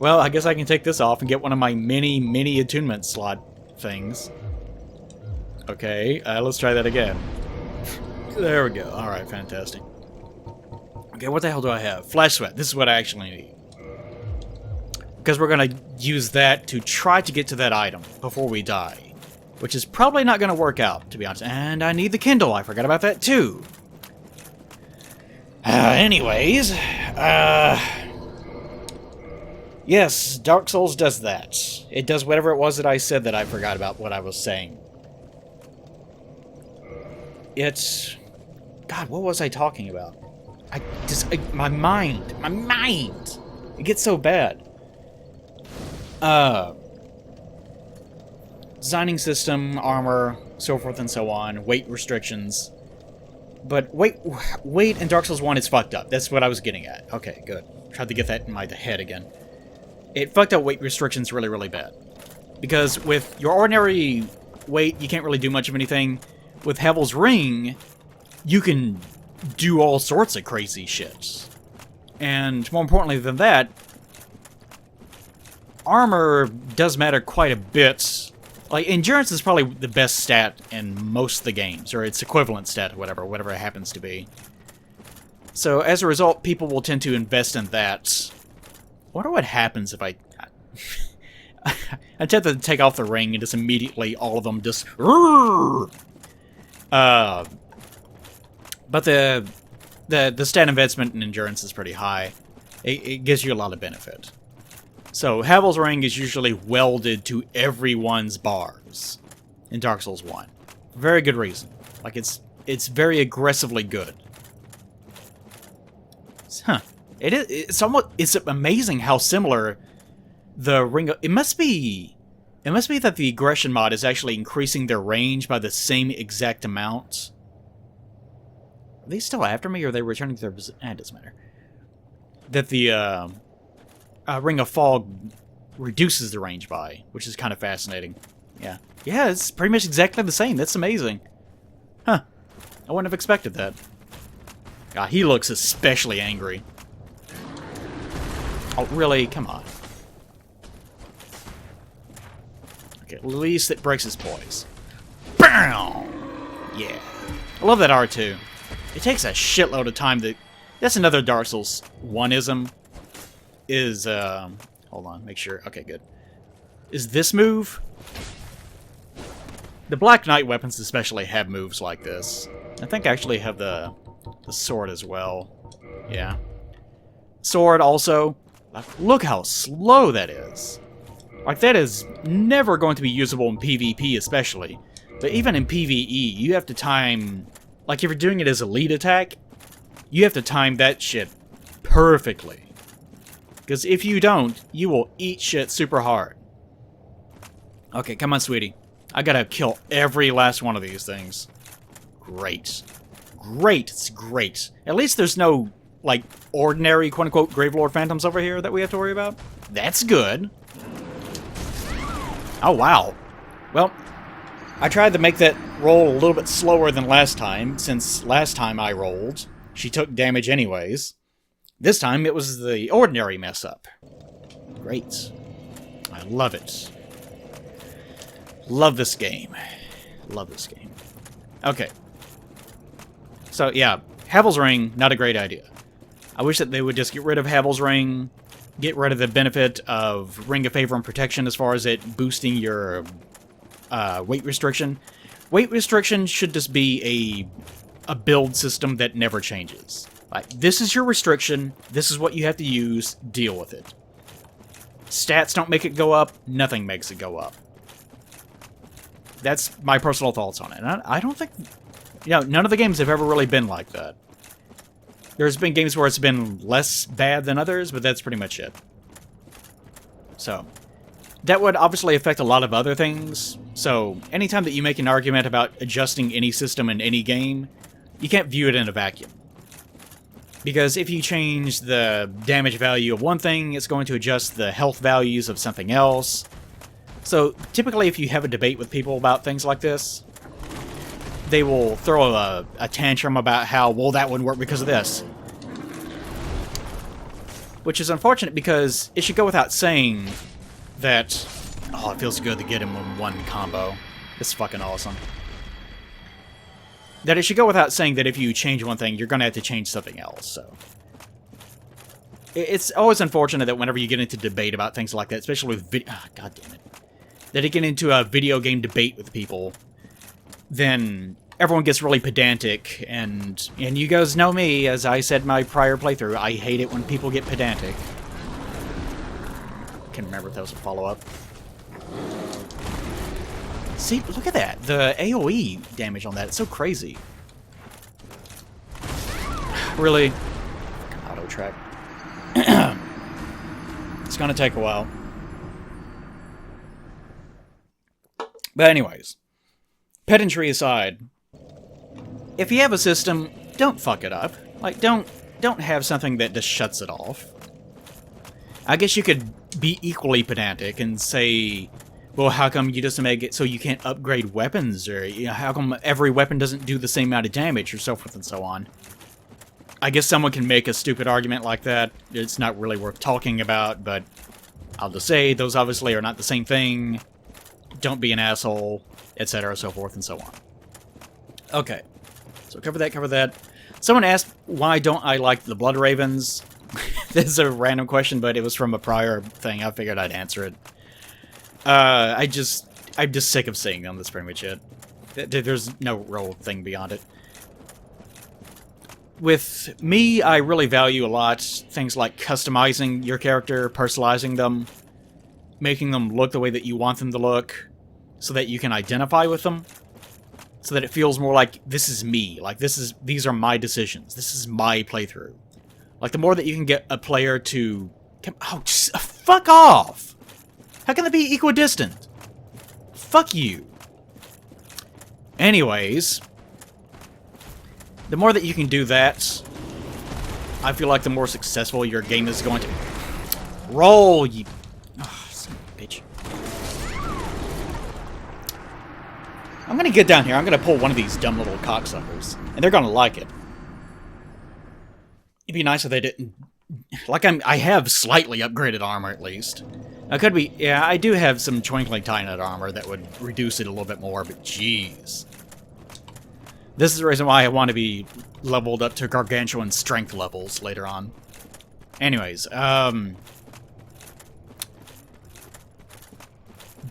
Well, I guess I can take this off and get one of my mini attunement slot things. Okay, let's try that again. There we go. Alright, fantastic. Okay, what the hell do I have? Flash Sweat. This is what I actually need. Because we're going to use that to try to get to that item before we die. Which is probably not going to work out, to be honest. And I need the Kindle. I forgot about that, too. Anyways. Yes, Dark Souls does that. It does whatever it was that I said that I forgot about what I was saying. It's... God, what was I talking about? My mind! It gets so bad. Designing system, armor, so forth and so on, weight restrictions. But weight in Dark Souls 1 is fucked up. That's what I was getting at. Okay, good. Tried to get that in my head again. It fucked up weight restrictions really, really bad. Because with your ordinary weight, you can't really do much of anything. With Havel's Ring, you can do all sorts of crazy shit. And more importantly than that, armor does matter quite a bit. Like, endurance is probably the best stat in most of the games, or its equivalent stat, whatever it happens to be. So, as a result, people will tend to invest in that. I wonder what happens if I attempt to take off the ring and just immediately all of them just... But the stat investment in endurance is pretty high. It gives you a lot of benefit. So, Havel's Ring is usually welded to everyone's bars in Dark Souls 1. For very good reason. Like, it's very aggressively good. Huh. It's amazing how similar the ring... It must be that the aggression mod is actually increasing their range by the same exact amount. Are they still after me, or are they returning to their position? It doesn't matter. That the Ring of Fog reduces the range by, which is kind of fascinating. Yeah. Yeah, it's pretty much exactly the same. That's amazing. Huh. I wouldn't have expected that. God, he looks especially angry. Oh, really? Come on. Okay, at least it breaks his poise. Yeah. I love that R2. It takes a shitload of time to... That's another Dark Souls 1-ism. Is, hold on, make sure. Okay, good. Is this move? The Black Knight weapons especially have moves like this. I think I actually have the sword as well. Yeah. Sword also. Like, look how slow that is. Like, that is never going to be usable in PvP especially. But even in PvE, you have to time... Like, if you're doing it as a lead attack, you have to time that shit perfectly. Because if you don't, you will eat shit super hard. Okay, come on, sweetie. I gotta kill every last one of these things. Great. Great, it's great. At least there's no, like, ordinary, quote-unquote, Gravelord phantoms over here that we have to worry about. That's good. Oh, wow. Well, I tried to make that roll a little bit slower than last time, since last time I rolled, she took damage anyways. This time, it was the ordinary mess-up. Great. I love it. Love this game. Love this game. Okay. So, yeah. Havel's Ring, not a great idea. I wish that they would just get rid of Havel's Ring, get rid of the benefit of Ring of Favor and Protection as far as it boosting your weight restriction. Weight restriction should just be a build system that never changes. Like, this is your restriction, this is what you have to use, deal with it. Stats don't make it go up, nothing makes it go up. That's my personal thoughts on it. And I don't think... You know, none of the games have ever really been like that. There's been games where it's been less bad than others, but that's pretty much it. So, that would obviously affect a lot of other things. So, anytime that you make an argument about adjusting any system in any game, you can't view it in a vacuum. Because if you change the damage value of one thing, it's going to adjust the health values of something else. So, typically if you have a debate with people about things like this, they will throw a tantrum about how, well, that wouldn't work because of this. Which is unfortunate because it should go without saying that... Oh, it feels good to get him in one combo. It's fucking awesome. That it should go without saying that if you change one thing, you're going to have to change something else, so... It's always unfortunate that whenever you get into debate about things like that, especially with God damn it. That you get into a video game debate with people, then everyone gets really pedantic, and you guys know me, as I said in my prior playthrough, I hate it when people get pedantic. Can't remember if that was a follow-up. See, look at that. The AoE damage on that, it's so crazy. Really? Lautrec. It's gonna take a while. But anyways, pedantry aside, if you have a system, don't fuck it up. Like, don't have something that just shuts it off. I guess you could be equally pedantic and say, well, how come you just make it so you can't upgrade weapons, or how come every weapon doesn't do the same amount of damage, or so forth and so on. I guess someone can make a stupid argument like that. It's not really worth talking about, but I'll just say those obviously are not the same thing. Don't be an asshole, etc., so forth and so on. Okay, so cover that. Someone asked, why don't I like the Blood Ravens? This is a random question, but it was from a prior thing. I figured I'd answer it. I'm just sick of seeing them, that's pretty much it. There's no real thing beyond it. With me, I really value a lot things like customizing your character, personalizing them, making them look the way that you want them to look, so that you can identify with them, so that it feels more like, this is me, like these are my decisions, this is my playthrough. Like, the more that you can get a player to... Oh, just, fuck off! How can they be equidistant? Fuck you. Anyways, the more that you can do that, I feel like the more successful your game is going to... Roll, you... Oh, son of a bitch. I'm gonna get down here, I'm gonna pull one of these dumb little cocksuckers, and they're gonna like it. It'd be nice if they didn't... Like, I have slightly upgraded armor, at least. I could be... Yeah, I do have some Twinkling Titanite armor that would reduce it a little bit more, but jeez. This is the reason why I want to be leveled up to gargantuan strength levels later on. Anyways,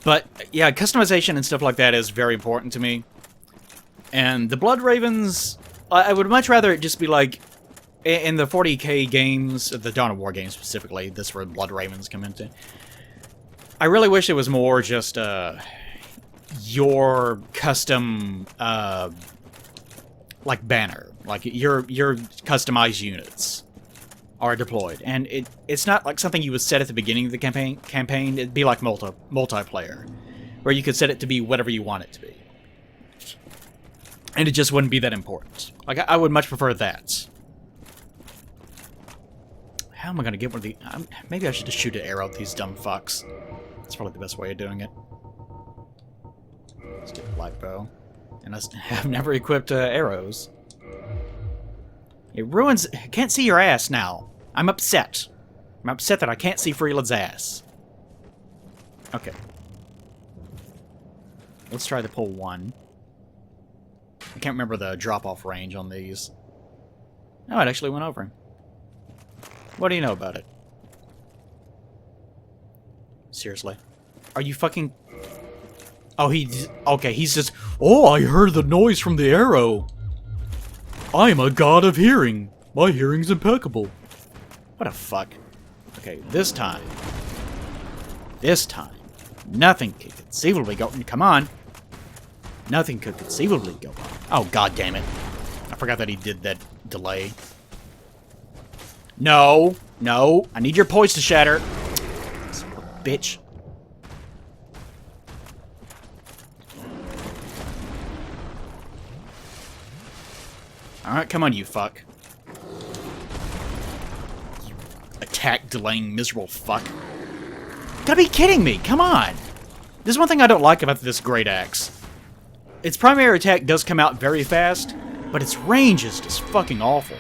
but, yeah, customization and stuff like that is very important to me. And the Blood Ravens, I would much rather it just be like, in the 40k games, the Dawn of War games specifically, this is where Blood Ravens come into. I really wish it was more just, your custom, like, banner. Like, your customized units are deployed. And it's not like something you would set at the beginning of the campaign. It'd be like multiplayer, where you could set it to be whatever you want it to be. And it just wouldn't be that important. Like, I would much prefer that. How am I going to get one of the... maybe I should just shoot an arrow at these dumb fucks. That's probably the best way of doing it. Let's get the light bow. And I have never equipped arrows. It ruins... I can't see your ass now. I'm upset. I'm upset that I can't see Freeland's ass. Okay. Let's try to pull one. I can't remember the drop-off range on these. Oh, it actually went over him. What do you know about it? Seriously. Are you fucking... Oh, okay, he's just... Oh, I heard the noise from the arrow. I am a god of hearing. My hearing's impeccable. What a fuck. Okay, this time. This time. Nothing could conceivably go... Come on. Nothing could conceivably go wrong. Oh, god damn it. I forgot that he did that delay. No. No. I need your poise to shatter. Son of a bitch. Alright, come on, you fuck. You attack delaying miserable fuck. Gotta be kidding me. Come on. There's one thing I don't like about this great axe. Its primary attack does come out very fast, but its range is just fucking awful.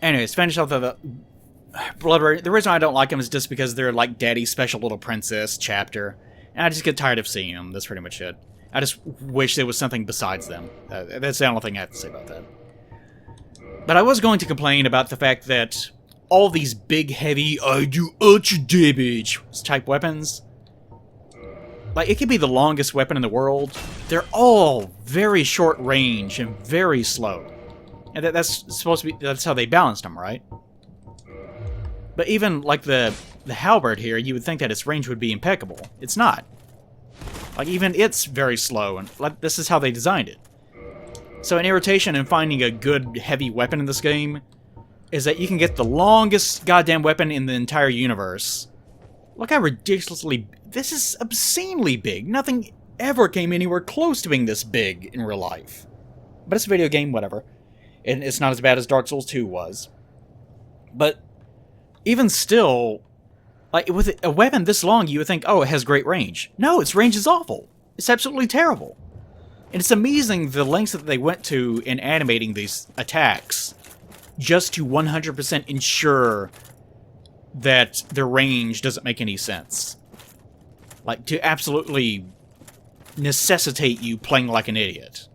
Anyways, finish off the Blood Ravens. The reason I don't like them is just because they're like Daddy's Special Little Princess chapter, and I just get tired of seeing them. That's pretty much it. I just wish there was something besides them. That's the only thing I have to say about that. But I was going to complain about the fact that all these big, heavy, I do ultra damage type weapons, like, it could be the longest weapon in the world. They're all very short range and very slow. And that's supposed to be... That's how they balanced them, right? But even, like, the halberd here, you would think that its range would be impeccable. It's not. Like, even it's very slow, and like, this is how they designed it. So an irritation in finding a good heavy weapon in this game is that you can get the longest goddamn weapon in the entire universe. Look how ridiculously... This is obscenely big. Nothing ever came anywhere close to being this big in real life. But it's a video game, whatever. And it's not as bad as Dark Souls 2 was. But even still, like, with a weapon this long, you would think, oh, it has great range. No, its range is awful. It's absolutely terrible. And it's amazing the lengths that they went to in animating these attacks just to 100% ensure that their range doesn't make any sense. Like, to absolutely necessitate you playing like an idiot.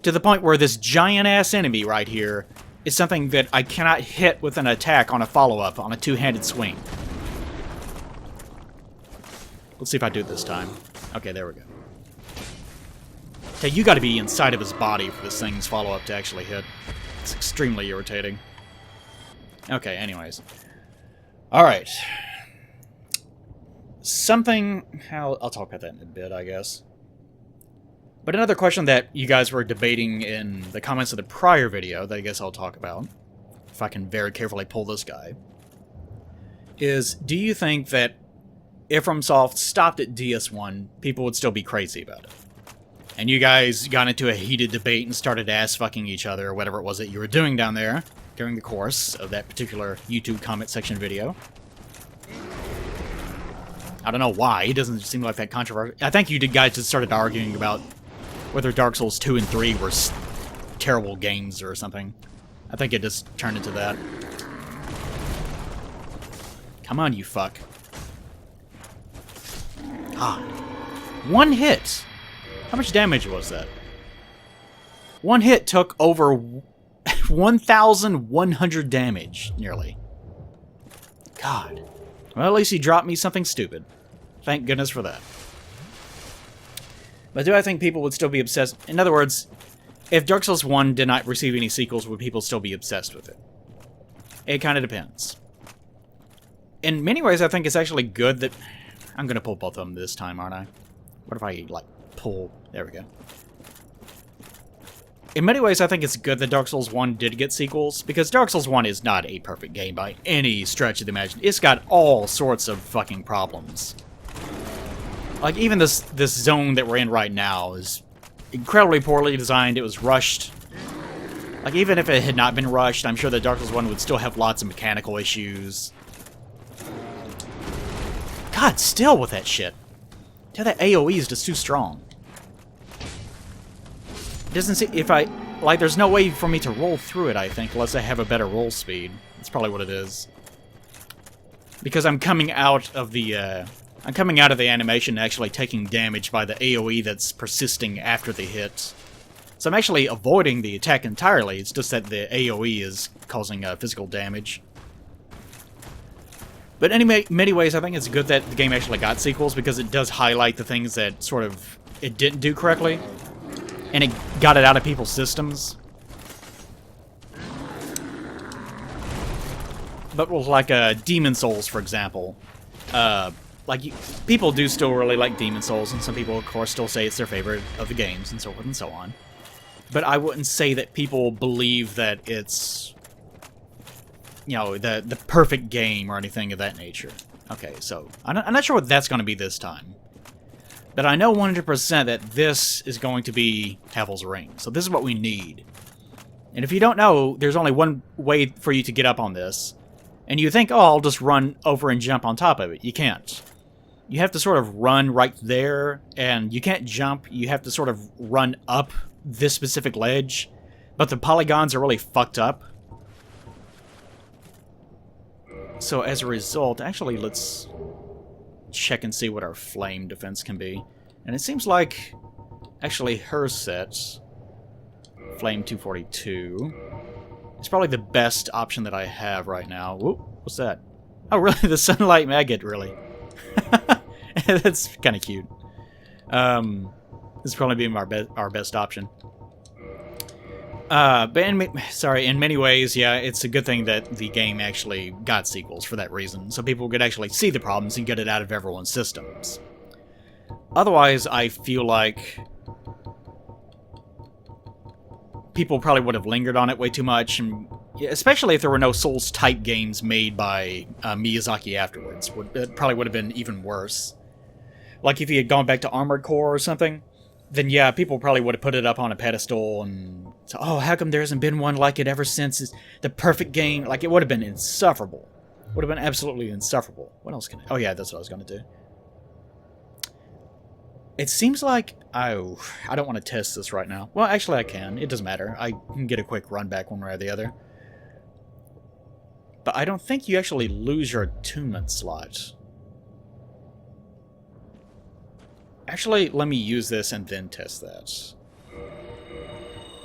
To the point where this giant-ass enemy right here is something that I cannot hit with an attack on a follow-up on a two-handed swing. Let's see if I do it this time. Okay, there we go. Okay, you gotta be inside of his body for this thing's follow-up to actually hit. It's extremely irritating. Okay, anyways. Alright. Something... I'll talk about that in a bit, I guess. But another question that you guys were debating in the comments of the prior video, that I guess I'll talk about, if I can very carefully pull this guy, is, do you think that if FromSoft stopped at DS1, people would still be crazy about it? And you guys got into a heated debate and started ass-fucking each other, or whatever it was that you were doing down there during the course of that particular YouTube comment section video. I don't know why. It doesn't seem like that controversial. I think you guys just started arguing about whether Dark Souls 2 and 3 were terrible games or something. I think it just turned into that. Come on, you fuck. Ah. One hit! How much damage was that? One hit took over 1,100 damage, nearly. God. Well, at least he dropped me something stupid. Thank goodness for that. But do I think people would still be obsessed? In other words, if Dark Souls 1 did not receive any sequels, would people still be obsessed with it? It kind of depends. In many ways, I think it's actually good that... I'm going to pull both of them this time, aren't I? What if I, like, pull... There we go. In many ways, I think it's good that Dark Souls 1 did get sequels, because Dark Souls 1 is not a perfect game by any stretch of the imagination. It's got all sorts of fucking problems. Like, even this zone that we're in right now is incredibly poorly designed. It was rushed. Like, even if it had not been rushed, I'm sure that Dark Souls 1 would still have lots of mechanical issues. God, still with that shit. Tell that AoE is just too strong. It doesn't see if I... Like, there's no way for me to roll through it, I think, unless I have a better roll speed. That's probably what it is. Because I'm coming out of the, I'm coming out of the animation actually taking damage by the AoE that's persisting after the hit. So I'm actually avoiding the attack entirely, it's just that the AoE is causing physical damage. But in many ways, I think it's good that the game actually got sequels, because it does highlight the things that sort of it didn't do correctly. And it got it out of people's systems. But with, like, Demon Souls, for example. People do still really like Demon Souls, and some people, of course, still say it's their favorite of the games, and so forth and so on. But I wouldn't say that people believe that it's... You know, the perfect game or anything of that nature. Okay, so I'm not sure what that's going to be this time. But I know 100% that this is going to be Havel's Ring. So this is what we need. And if you don't know, there's only one way for you to get up on this. And you think, oh, I'll just run over and jump on top of it. You can't. You have to sort of run right there, and you can't jump. You have to sort of run up this specific ledge. But the polygons are really fucked up. So as a result, actually, let's check and see what our flame defense can be. And it seems like, actually, her set, Flame 242, is probably the best option that I have right now. Whoop, what's that? Oh, really? The Sunlight Maggot, really? That's kind of cute. This is probably being our best option. But in many ways, yeah, it's a good thing that the game actually got sequels for that reason, so people could actually see the problems and get it out of everyone's systems. Otherwise, I feel like people probably would have lingered on it way too much, and especially if there were no Souls-type games made by Miyazaki afterwards. It probably would have been even worse. Like if he had gone back to Armored Core or something, then yeah, people probably would have put it up on a pedestal and so, oh, how come there hasn't been one like it ever since? It's the perfect game. Like, it would have been insufferable. Would have been absolutely insufferable. What else can I... Oh, yeah, that's what I was going to do. It seems like... Oh, I don't want to test this right now. Well, actually, I can. It doesn't matter. I can get a quick run back one way or the other. But I don't think you actually lose your attunement slot. Actually, let me use this and then test that.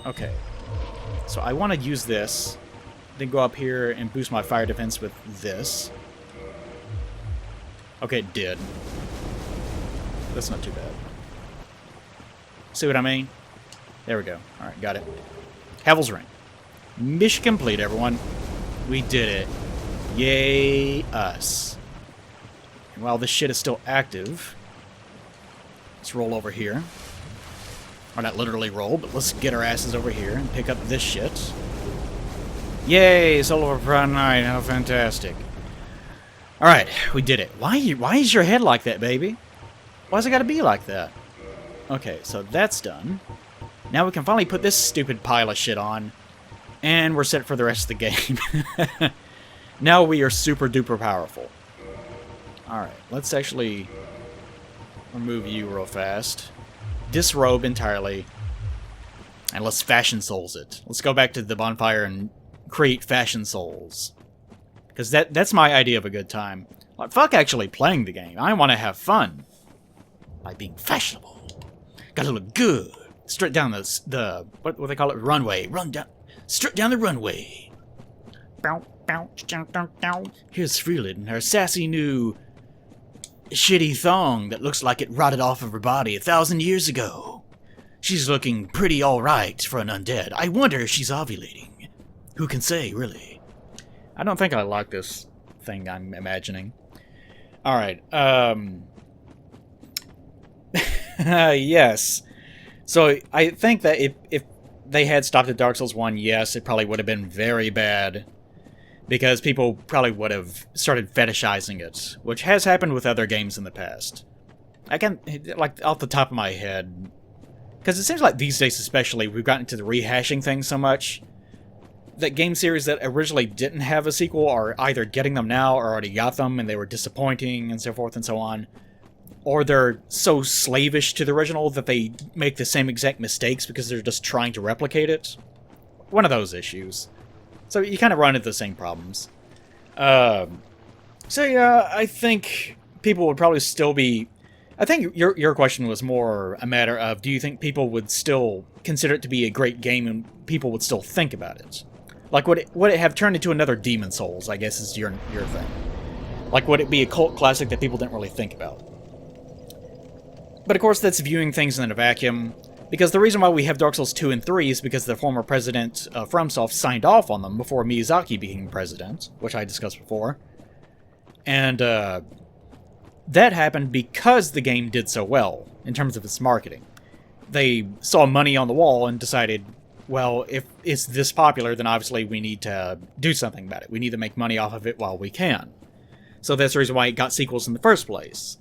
Okay. So I want to use this, then go up here and boost my fire defense with this. Okay, it did. That's not too bad. See what I mean? There we go. Alright, got it. Havel's Ring. Mission complete, everyone. We did it. Yay, us. And while this shit is still active, let's roll over here. Or not literally roll, but let's get our asses over here and pick up this shit. Yay, Solar Pride Night, how fantastic. Alright, we did it. Why is your head like that, baby? Why's it gotta be like that? Okay, so that's done. Now we can finally put this stupid pile of shit on. And we're set for the rest of the game. Now we are super duper powerful. Alright, let's actually remove you real fast. Disrobe entirely. And let's Fashion Souls it. Let's go back to the bonfire and create Fashion Souls. Because that's my idea of a good time. Like, fuck actually playing the game. I want to have fun. By being fashionable. Gotta look good. Straight down the what they call it? Runway. Run down. Straight down the runway. Bow, bow, chow, chow, chow. Here's Freeland in her sassy new shitty thong that looks like it rotted off of her body 1,000 years ago. She's looking pretty alright for an undead. I wonder if she's ovulating. Who can say, really? I don't think I like this thing I'm imagining. Alright, yes. So, I think that if they had stopped at Dark Souls 1, yes, it probably would have been very bad. Because people probably would have started fetishizing it, which has happened with other games in the past. I can, like, off the top of my head, because it seems like these days especially, we've gotten into the rehashing thing so much, that game series that originally didn't have a sequel are either getting them now or already got them and they were disappointing and so forth and so on, or they're so slavish to the original that they make the same exact mistakes because they're just trying to replicate it. One of those issues. So you kind of run into the same problems. So yeah, I think people would probably still be... I think your question was more a matter of, do you think people would still consider it to be a great game and people would still think about it? Like, would it have turned into another Demon Souls, I guess is your thing. Like, would it be a cult classic that people didn't really think about? But of course, that's viewing things in a vacuum, because the reason why we have Dark Souls 2 and 3 is because the former president of FromSoft signed off on them before Miyazaki became president, which I discussed before. And that happened because the game did so well, in terms of its marketing. They saw money on the wall and decided, well, if it's this popular, then obviously we need to do something about it. We need to make money off of it while we can. So that's the reason why it got sequels in the first place.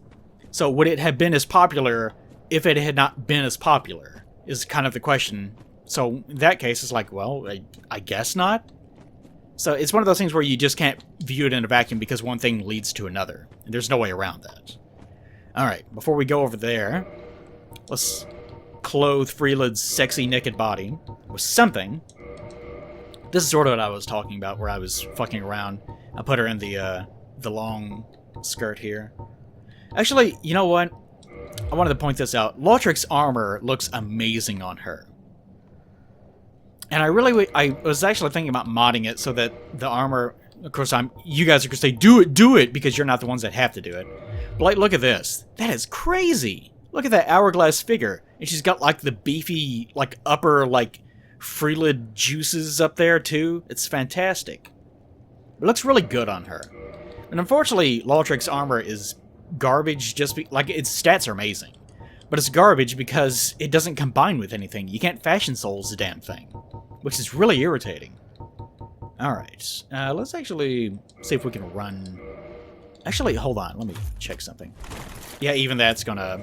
So would it have been as popular if it had not been as popular, is kind of the question. So in that case, it's like, well, I guess not. So it's one of those things where you just can't view it in a vacuum because one thing leads to another. And there's no way around that. Alright, before we go over there, let's clothe Freeland's sexy naked body with something. This is sort of what I was talking about, where I was fucking around. I put her in the long skirt here. Actually, you know what? I wanted to point this out. Lautrec's armor looks amazing on her. And I was actually thinking about modding it so that the armor, of course, you guys are going to say, do it, because you're not the ones that have to do it. But like, look at this. That is crazy. Look at that hourglass figure. And she's got like the beefy, like upper, like Freeland juices up there too. It's fantastic. It looks really good on her. And unfortunately, Lautrec's armor is garbage, like, its stats are amazing. But it's garbage because it doesn't combine with anything. You can't Fashion Souls the damn thing. Which is really irritating. Alright, let's actually see if we can run... Actually, hold on, let me check something. Yeah, even that's gonna...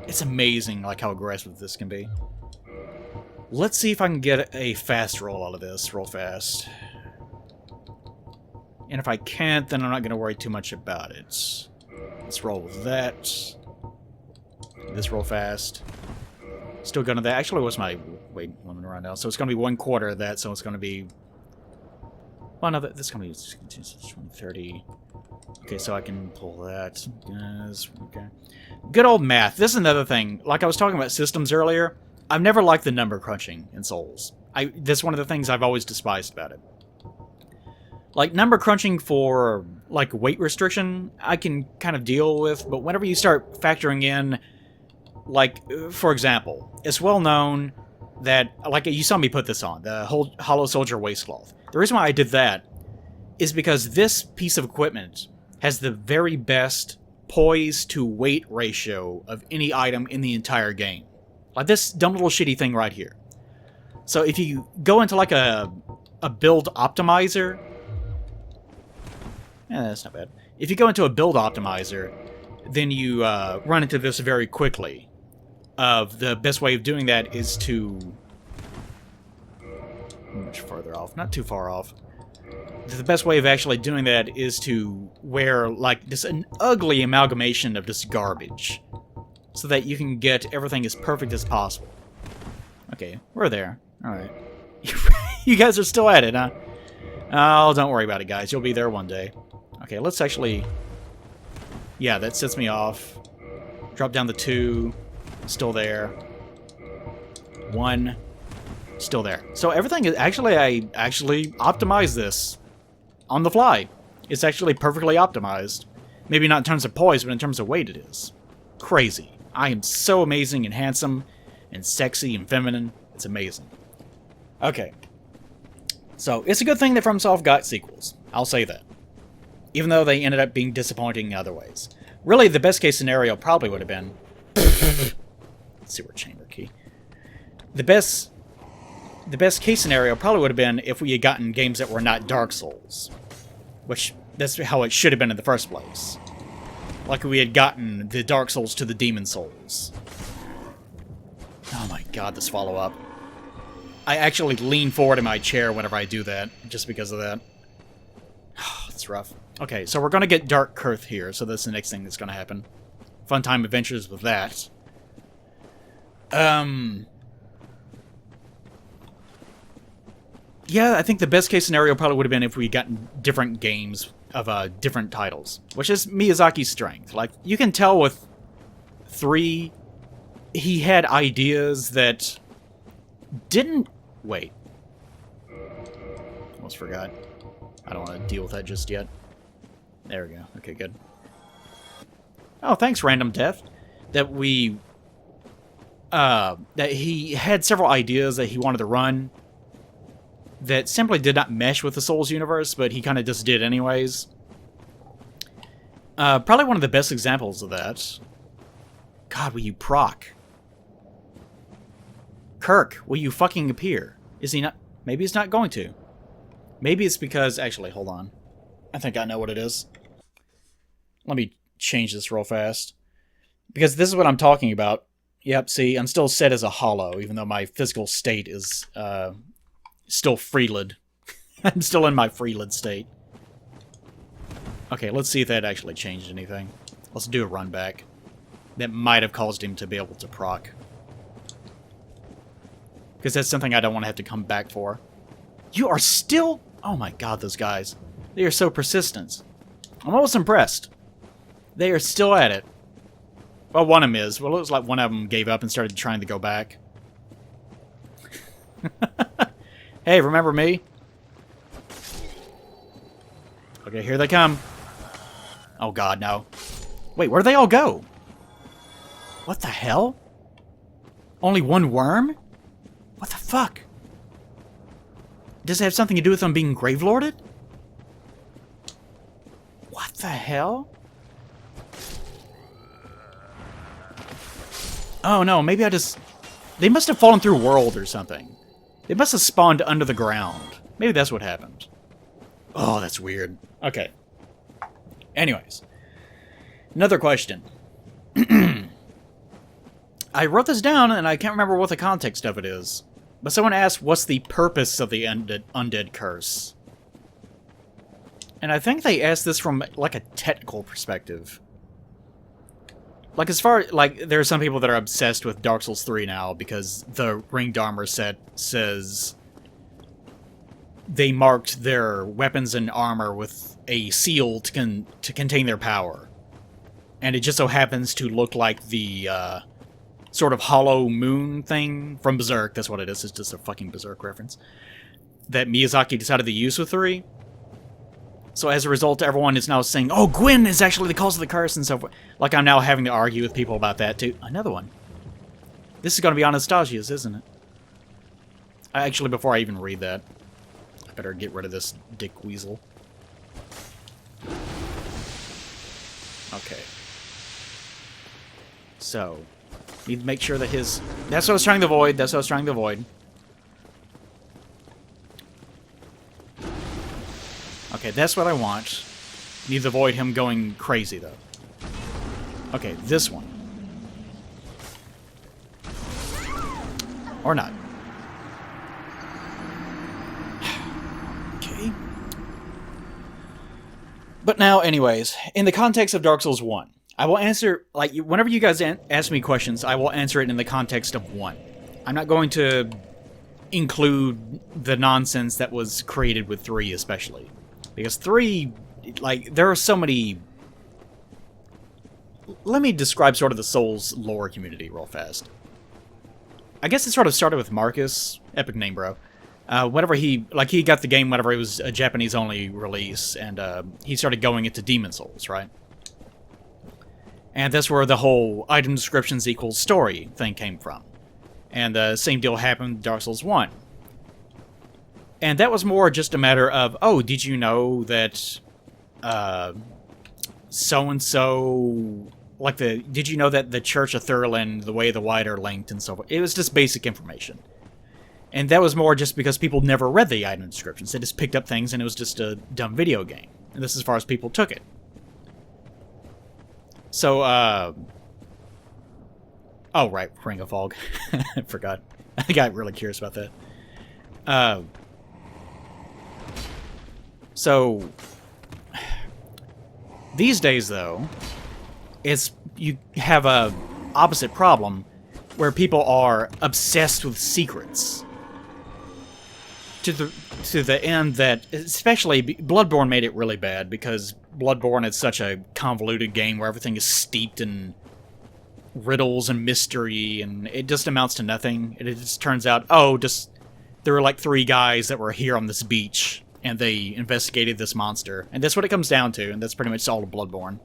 It's amazing, like, how aggressive this can be. Let's see if I can get a fast roll out of this, real fast. And if I can't, then I'm not gonna worry too much about it. Let's roll with that. This roll fast. Still gonna that. Actually, what's my weight limit right now? So it's gonna be 1/4 of that. So it's gonna be. Well, no, this is gonna be 30. Okay, so I can pull that. Yes, okay. Good old math. This is another thing. Like I was talking about systems earlier. I've never liked the number crunching in Souls. This is one of the things I've always despised about it. Like, number crunching for, like, weight restriction, I can kind of deal with, but whenever you start factoring in, like, for example, it's well known that, like, you saw me put this on, the whole Hollow Soldier waistcloth. The reason why I did that is because this piece of equipment has the very best poise to weight ratio of any item in the entire game. Like this dumb little shitty thing right here. So if you go into, like, a build optimizer... that's not bad. If you go into a build optimizer, then you run into this very quickly. The best way of doing that is to... Much further off. Not too far off. The best way of actually doing that is to wear, like, just an ugly amalgamation of just garbage. So that you can get everything as perfect as possible. Okay, we're there. Alright. You guys are still at it, huh? Oh, don't worry about it, guys. You'll be there one day. Okay, let's actually... Yeah, that sets me off. Drop down the 2. Still there. 1. Still there. So everything is... Actually, I actually optimized this on the fly. It's actually perfectly optimized. Maybe not in terms of poise, but in terms of weight it is. Crazy. I am so amazing and handsome and sexy and feminine. It's amazing. Okay. So, it's a good thing that FromSoft got sequels. I'll say that. Even though they ended up being disappointing in other ways. Really, the best case scenario probably would have been... Sewer chamber key. The best case scenario probably would have been if we had gotten games that were not Dark Souls. Which, that's how it should have been in the first place. Like we had gotten the Dark Souls to the Demon Souls. Oh my god, this follow-up. I actually lean forward in my chair whenever I do that, just because of that. It's rough. Okay, so we're gonna get Dark Kurth here, so that's the next thing that's gonna happen. Fun time adventures with that. Yeah, I think the best case scenario probably would have been if we gotten different games of different titles, which is Miyazaki's strength. Like, you can tell with 3, he had ideas that didn't... Wait. Almost forgot. I don't want to deal with that just yet. There we go. Okay, good. Oh, thanks, Random Death. That we... that he had several ideas that he wanted to run that simply did not mesh with the Souls universe, but he kind of just did anyways. Probably one of the best examples of that. God, will you proc? Kirk, will you fucking appear? Is he not? Maybe he's not going to. Maybe it's because... Actually, hold on. I think I know what it is. Let me change this real fast. Because this is what I'm talking about. Yep, see, I'm still set as a hollow, even though my physical state is still Freelid. I'm still in my Freelid state. Okay, let's see if that actually changed anything. Let's do a run back. That might have caused him to be able to proc. Because that's something I don't want to have to come back for. You are still... Oh my god, those guys. They are so persistent. I'm almost impressed. They are still at it. Well, one of them is. Well, it looks like one of them gave up and started trying to go back. Hey, remember me? Okay, here they come. Oh god, no. Wait, where'd they all go? What the hell? Only one worm? What the fuck? Does it have something to do with them being Gravelorded? What the hell? Oh no, maybe I just... They must have fallen through world or something. They must have spawned under the ground. Maybe that's what happened. Oh, that's weird. Okay. Anyways. Another question. I wrote this down, and I can't remember what the context of it is. But someone asked, what's the purpose of the undead curse? And I think they asked this from, like, a technical perspective. Like, as far... Like, there are some people that are obsessed with Dark Souls 3 now, because the Ringed Armor set says... They marked their weapons and armor with a seal to contain their power. And it just so happens to look like the, sort of hollow moon thing from Berserk. That's what it is. It's just a fucking Berserk reference. That Miyazaki decided to use with 3. So as a result, everyone is now saying, oh, Gwyn is actually the cause of the curse and so forth. Like, I'm now having to argue with people about that, too. Another one. This is going to be Anastasia's, isn't it? Actually, before I even read that, I better get rid of this dick weasel. Okay. So, need to make sure that his... That's what I was trying to avoid. That's what I was trying to avoid. Okay, that's what I want. Need to avoid him going crazy, though. Okay, this one. Or not. Okay. But now, anyways, in the context of Dark Souls 1, I will answer, like, whenever you guys ask me questions, I will answer it in the context of 1. I'm not going to include the nonsense that was created with 3 especially. Because 3, like, there are so many... Let me describe sort of the Souls lore community real fast. I guess it sort of started with Marcus. Epic name, bro. Whenever he got the game whenever it was a Japanese-only release, and he started going into Demon Souls, right? And that's where the whole item descriptions equals story thing came from. And the same deal happened with Dark Souls 1. And that was more just a matter of, oh, did you know that so-and-so... Like, did you know that the Church of Thurland, the Way of the White are linked and so forth? It was just basic information. And that was more just because people never read the item descriptions. They just picked up things and it was just a dumb video game. And this is as far as people took it. So, oh, right, Ring of Fog. I forgot. I got really curious about that. So, these days, though, you have a opposite problem where people are obsessed with secrets. To the end that, especially, Bloodborne made it really bad because Bloodborne is such a convoluted game where everything is steeped in riddles and mystery, and it just amounts to nothing. It just turns out, oh, there were like 3 guys that were here on this beach, and they investigated this monster. And that's what it comes down to, and that's pretty much all of Bloodborne.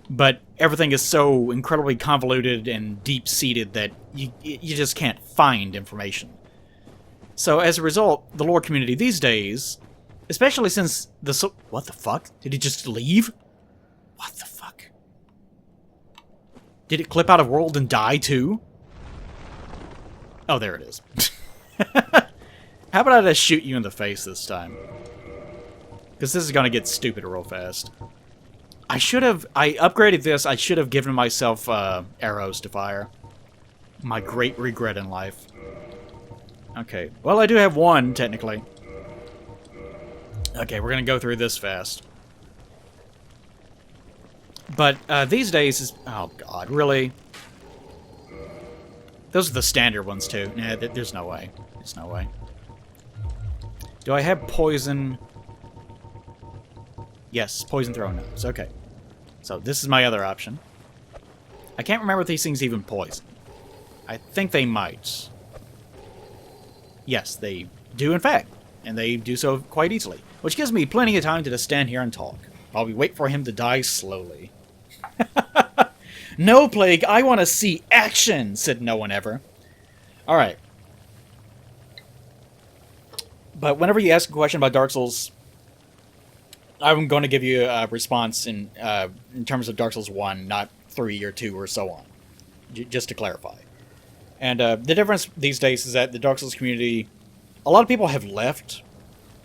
But everything is so incredibly convoluted and deep-seated that you just can't find information. So as a result, the lore community these days, especially since what the fuck? Did he just leave? What the fuck? Did it clip out of world and die too? Oh, there it is. How about I just shoot you in the face this time? Because this is going to get stupid real fast. I upgraded this, I should have given myself arrows to fire. My great regret in life. Okay, well I do have 1, technically. Okay, we're going to go through this fast. But these days, oh god, really? Those are the standard ones too. Nah, there's no way. There's no way. Do I have poison? Yes, poison throwing knives. Okay. So this is my other option. I can't remember if these things even poison. I think they might. Yes, they do in fact. And they do so quite easily. Which gives me plenty of time to just stand here and talk, while we wait for him to die slowly. No, Plague, I want to see action, said no one ever. Alright. But whenever you ask a question about Dark Souls, I'm going to give you a response in terms of Dark Souls 1, not 3 or 2 or so on. Just to clarify. And the difference these days is that the Dark Souls community, a lot of people have left,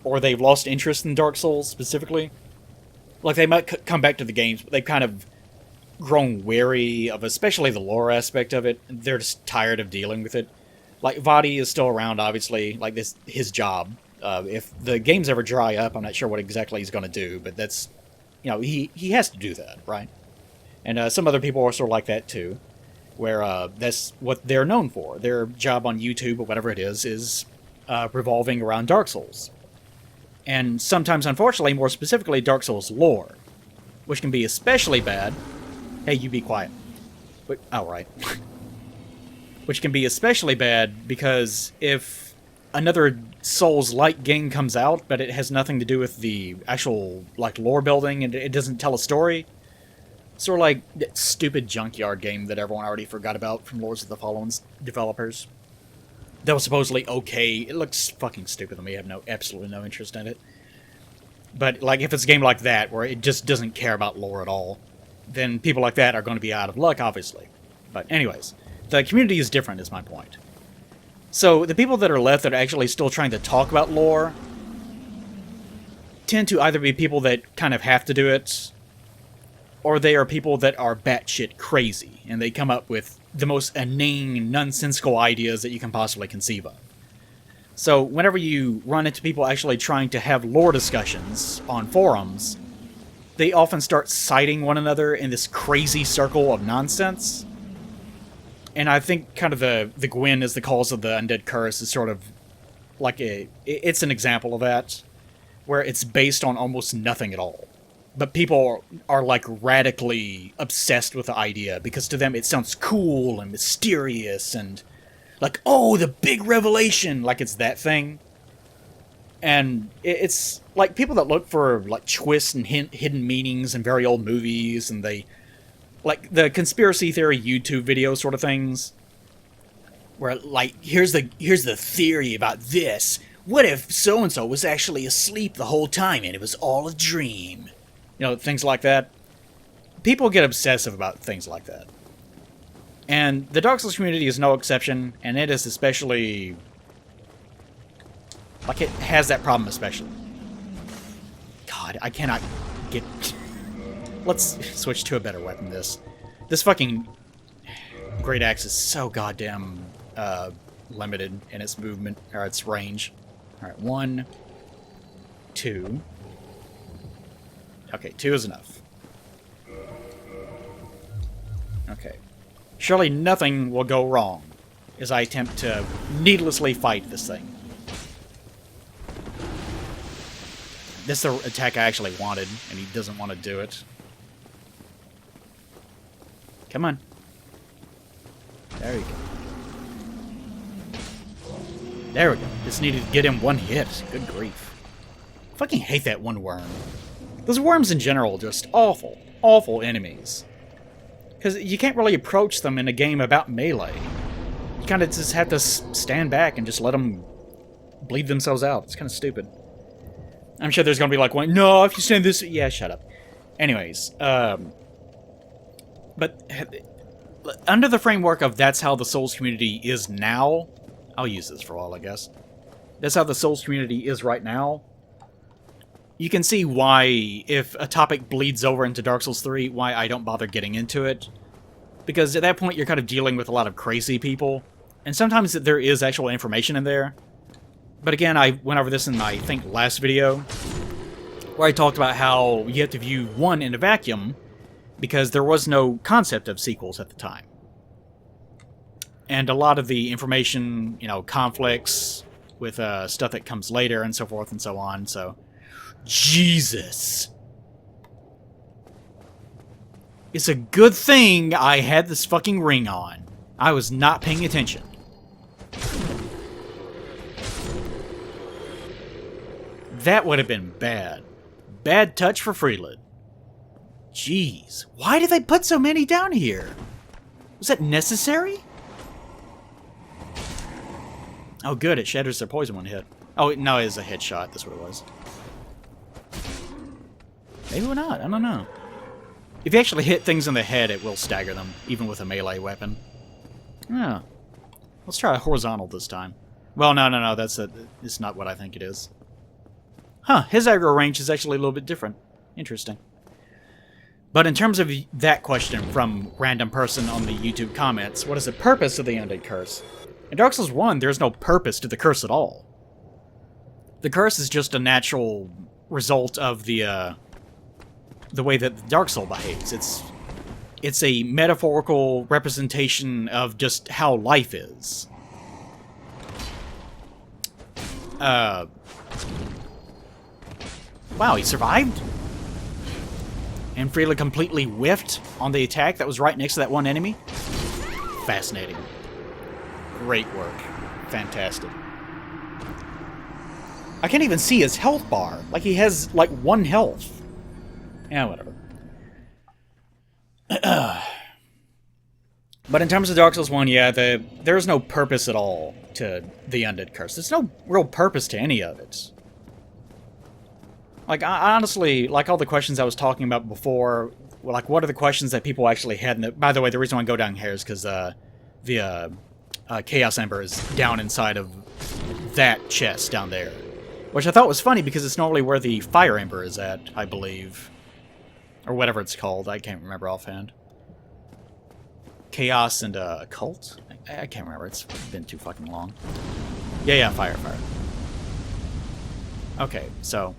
or they've lost interest in Dark Souls specifically. Like, they might come back to the games, but they've kind of grown wary of especially the lore aspect of it. They're just tired of dealing with it. Like, Vadi is still around, obviously, like this his job. If the games ever dry up, I'm not sure what exactly he's going to do, but that's, you know, he has to do that, right? And some other people are sort of like that too, where that's what they're known for. Their job on YouTube or whatever it is revolving around Dark Souls. And sometimes, unfortunately, more specifically, Dark Souls lore, which can be especially bad. Hey, you be quiet. But, oh, right. Which can be especially bad because if another Souls-like game comes out, but it has nothing to do with the actual, like, lore building, and it doesn't tell a story, sort of like that stupid Junkyard game that everyone already forgot about from Lords of the Fallen's developers. That was supposedly okay. It looks fucking stupid and we have absolutely no interest in it. But, like, if it's a game like that, where it just doesn't care about lore at all, then people like that are going to be out of luck, obviously. But anyways, the community is different, is my point. So, the people that are left that are actually still trying to talk about lore tend to either be people that kind of have to do it, or they are people that are batshit crazy, and they come up with the most inane, nonsensical ideas that you can possibly conceive of. So, whenever you run into people actually trying to have lore discussions on forums, they often start citing one another in this crazy circle of nonsense. And I think kind of the Gwyn is the cause of the undead curse is sort of like it's an example of that, where it's based on almost nothing at all. But people are like radically obsessed with the idea because to them it sounds cool and mysterious and like, oh, the big revelation, like it's that thing. And it's like people that look for like twists and hidden meanings in very old movies, and they like the conspiracy theory YouTube video sort of things, where like here's the theory about this. What if so and so was actually asleep the whole time and it was all a dream? You know, things like that. People get obsessive about things like that. And the Dark Souls community is no exception, and it is especially... like, it has that problem especially. God, I cannot get... Let's switch to a better weapon, this. This fucking Great Axe is so goddamn limited in its movement, or its range. Alright, 1, 2... Okay, 2 is enough. Okay. Surely nothing will go wrong as I attempt to needlessly fight this thing. This is the attack I actually wanted, and he doesn't want to do it. Come on. There we go. There we go. Just needed to get him one hit. Good grief. I fucking hate that one worm. Those worms in general are just awful, awful enemies. Because you can't really approach them in a game about melee. You kind of just have to stand back and just let them bleed themselves out. It's kind of stupid. I'm sure there's going to be like one, no, if you stand this... Yeah, shut up. Anyways, but under the framework of that's how the Souls community is now... I'll use this for a while, I guess. That's how the Souls community is right now. You can see why, if a topic bleeds over into Dark Souls 3, why I don't bother getting into it. Because at that point, you're kind of dealing with a lot of crazy people. And sometimes there is actual information in there. But again, I went over this in my, I think, last video, where I talked about how you have to view 1 in a vacuum, because there was no concept of sequels at the time. And a lot of the information, you know, conflicts with stuff that comes later and so forth and so on, so... Jesus. It's a good thing I had this fucking ring on. I was not paying attention. That would have been bad. Bad touch for Freeland. Jeez. Why did they put so many down here? Was that necessary? Oh good, it shatters their poison when hit. Oh no, it is a headshot, that's what it was. Maybe we're not, I don't know. If you actually hit things in the head, it will stagger them, even with a melee weapon. Yeah. Let's try a horizontal this time. Well, no, it's not what I think it is. Huh, his aggro range is actually a little bit different. Interesting. But in terms of that question from random person on the YouTube comments, what is the purpose of the undead curse? In Dark Souls 1, there's no purpose to the curse at all. The curse is just a natural result of the way that the Dark Soul behaves. It's a metaphorical representation of just how life is. Wow, he survived? And Freeland completely whiffed on the attack that was right next to that one enemy? Fascinating. Great work. Fantastic. I can't even see his health bar. Like, he has, like, 1 health. Yeah, whatever. But in terms of Dark Souls 1, yeah, there's no purpose at all to the undead curse. There's no real purpose to any of it. Like, I honestly, like all the questions I was talking about before, like, what are the questions that people actually had? By the way, the reason why I go down here is because the Chaos Ember is down inside of that chest down there. Which I thought was funny because it's normally where the Fire Ember is at, I believe. Or whatever it's called, I can't remember offhand. Chaos and Occult? I can't remember, it's been too fucking long. Yeah, Fire. Okay, so...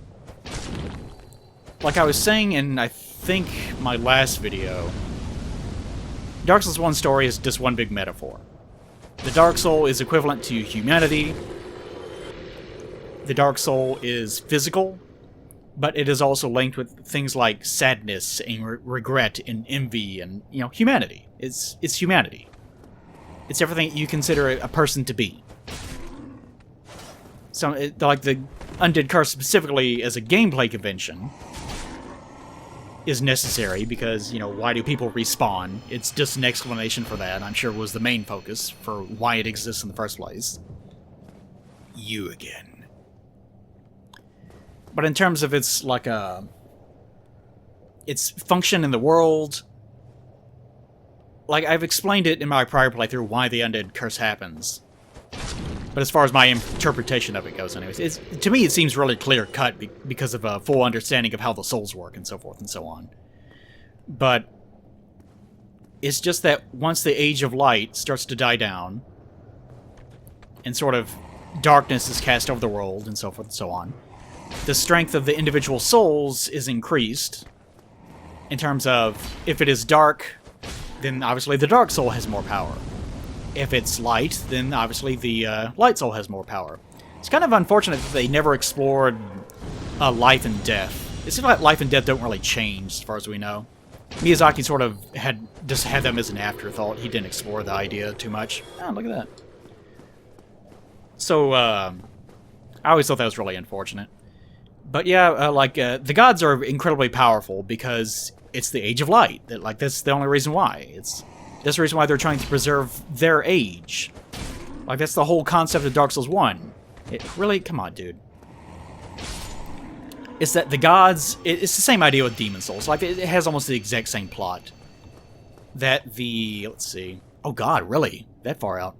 like I was saying in, I think, my last video, Dark Souls 1 story is just one big metaphor. The Dark Soul is equivalent to humanity. The Dark Soul is physical, but it is also linked with things like sadness and regret and envy and, you know, humanity. It's humanity. It's everything you consider a person to be. So, like the Undead Curse specifically as a gameplay convention is necessary because, you know, why do people respawn? It's just an explanation for that. I'm sure it was the main focus for why it exists in the first place. You again. But in terms of its, like, its function in the world, like, I've explained it in my prior playthrough why the Undead Curse happens. But as far as my interpretation of it goes, anyways, to me it seems really clear-cut because of a full understanding of how the souls work and so forth and so on. But it's just that once the Age of Light starts to die down, and sort of darkness is cast over the world and so forth and so on, the strength of the individual souls is increased in terms of if it is dark, then obviously the Dark Soul has more power. If it's light, then obviously the Light Soul has more power. It's kind of unfortunate that they never explored life and death. It seems like life and death don't really change, as far as we know. Miyazaki sort of had them as an afterthought. He didn't explore the idea too much. Oh, look at that. So, I always thought that was really unfortunate. But yeah, the gods are incredibly powerful because it's the Age of Light. That's the only reason why. That's the reason why they're trying to preserve their age. Like, that's the whole concept of Dark Souls 1. Come on, dude. It's that the gods... It's the same idea with Demon Souls. Like, it has almost the exact same plot. That the... Let's see. Oh god, really? That far out.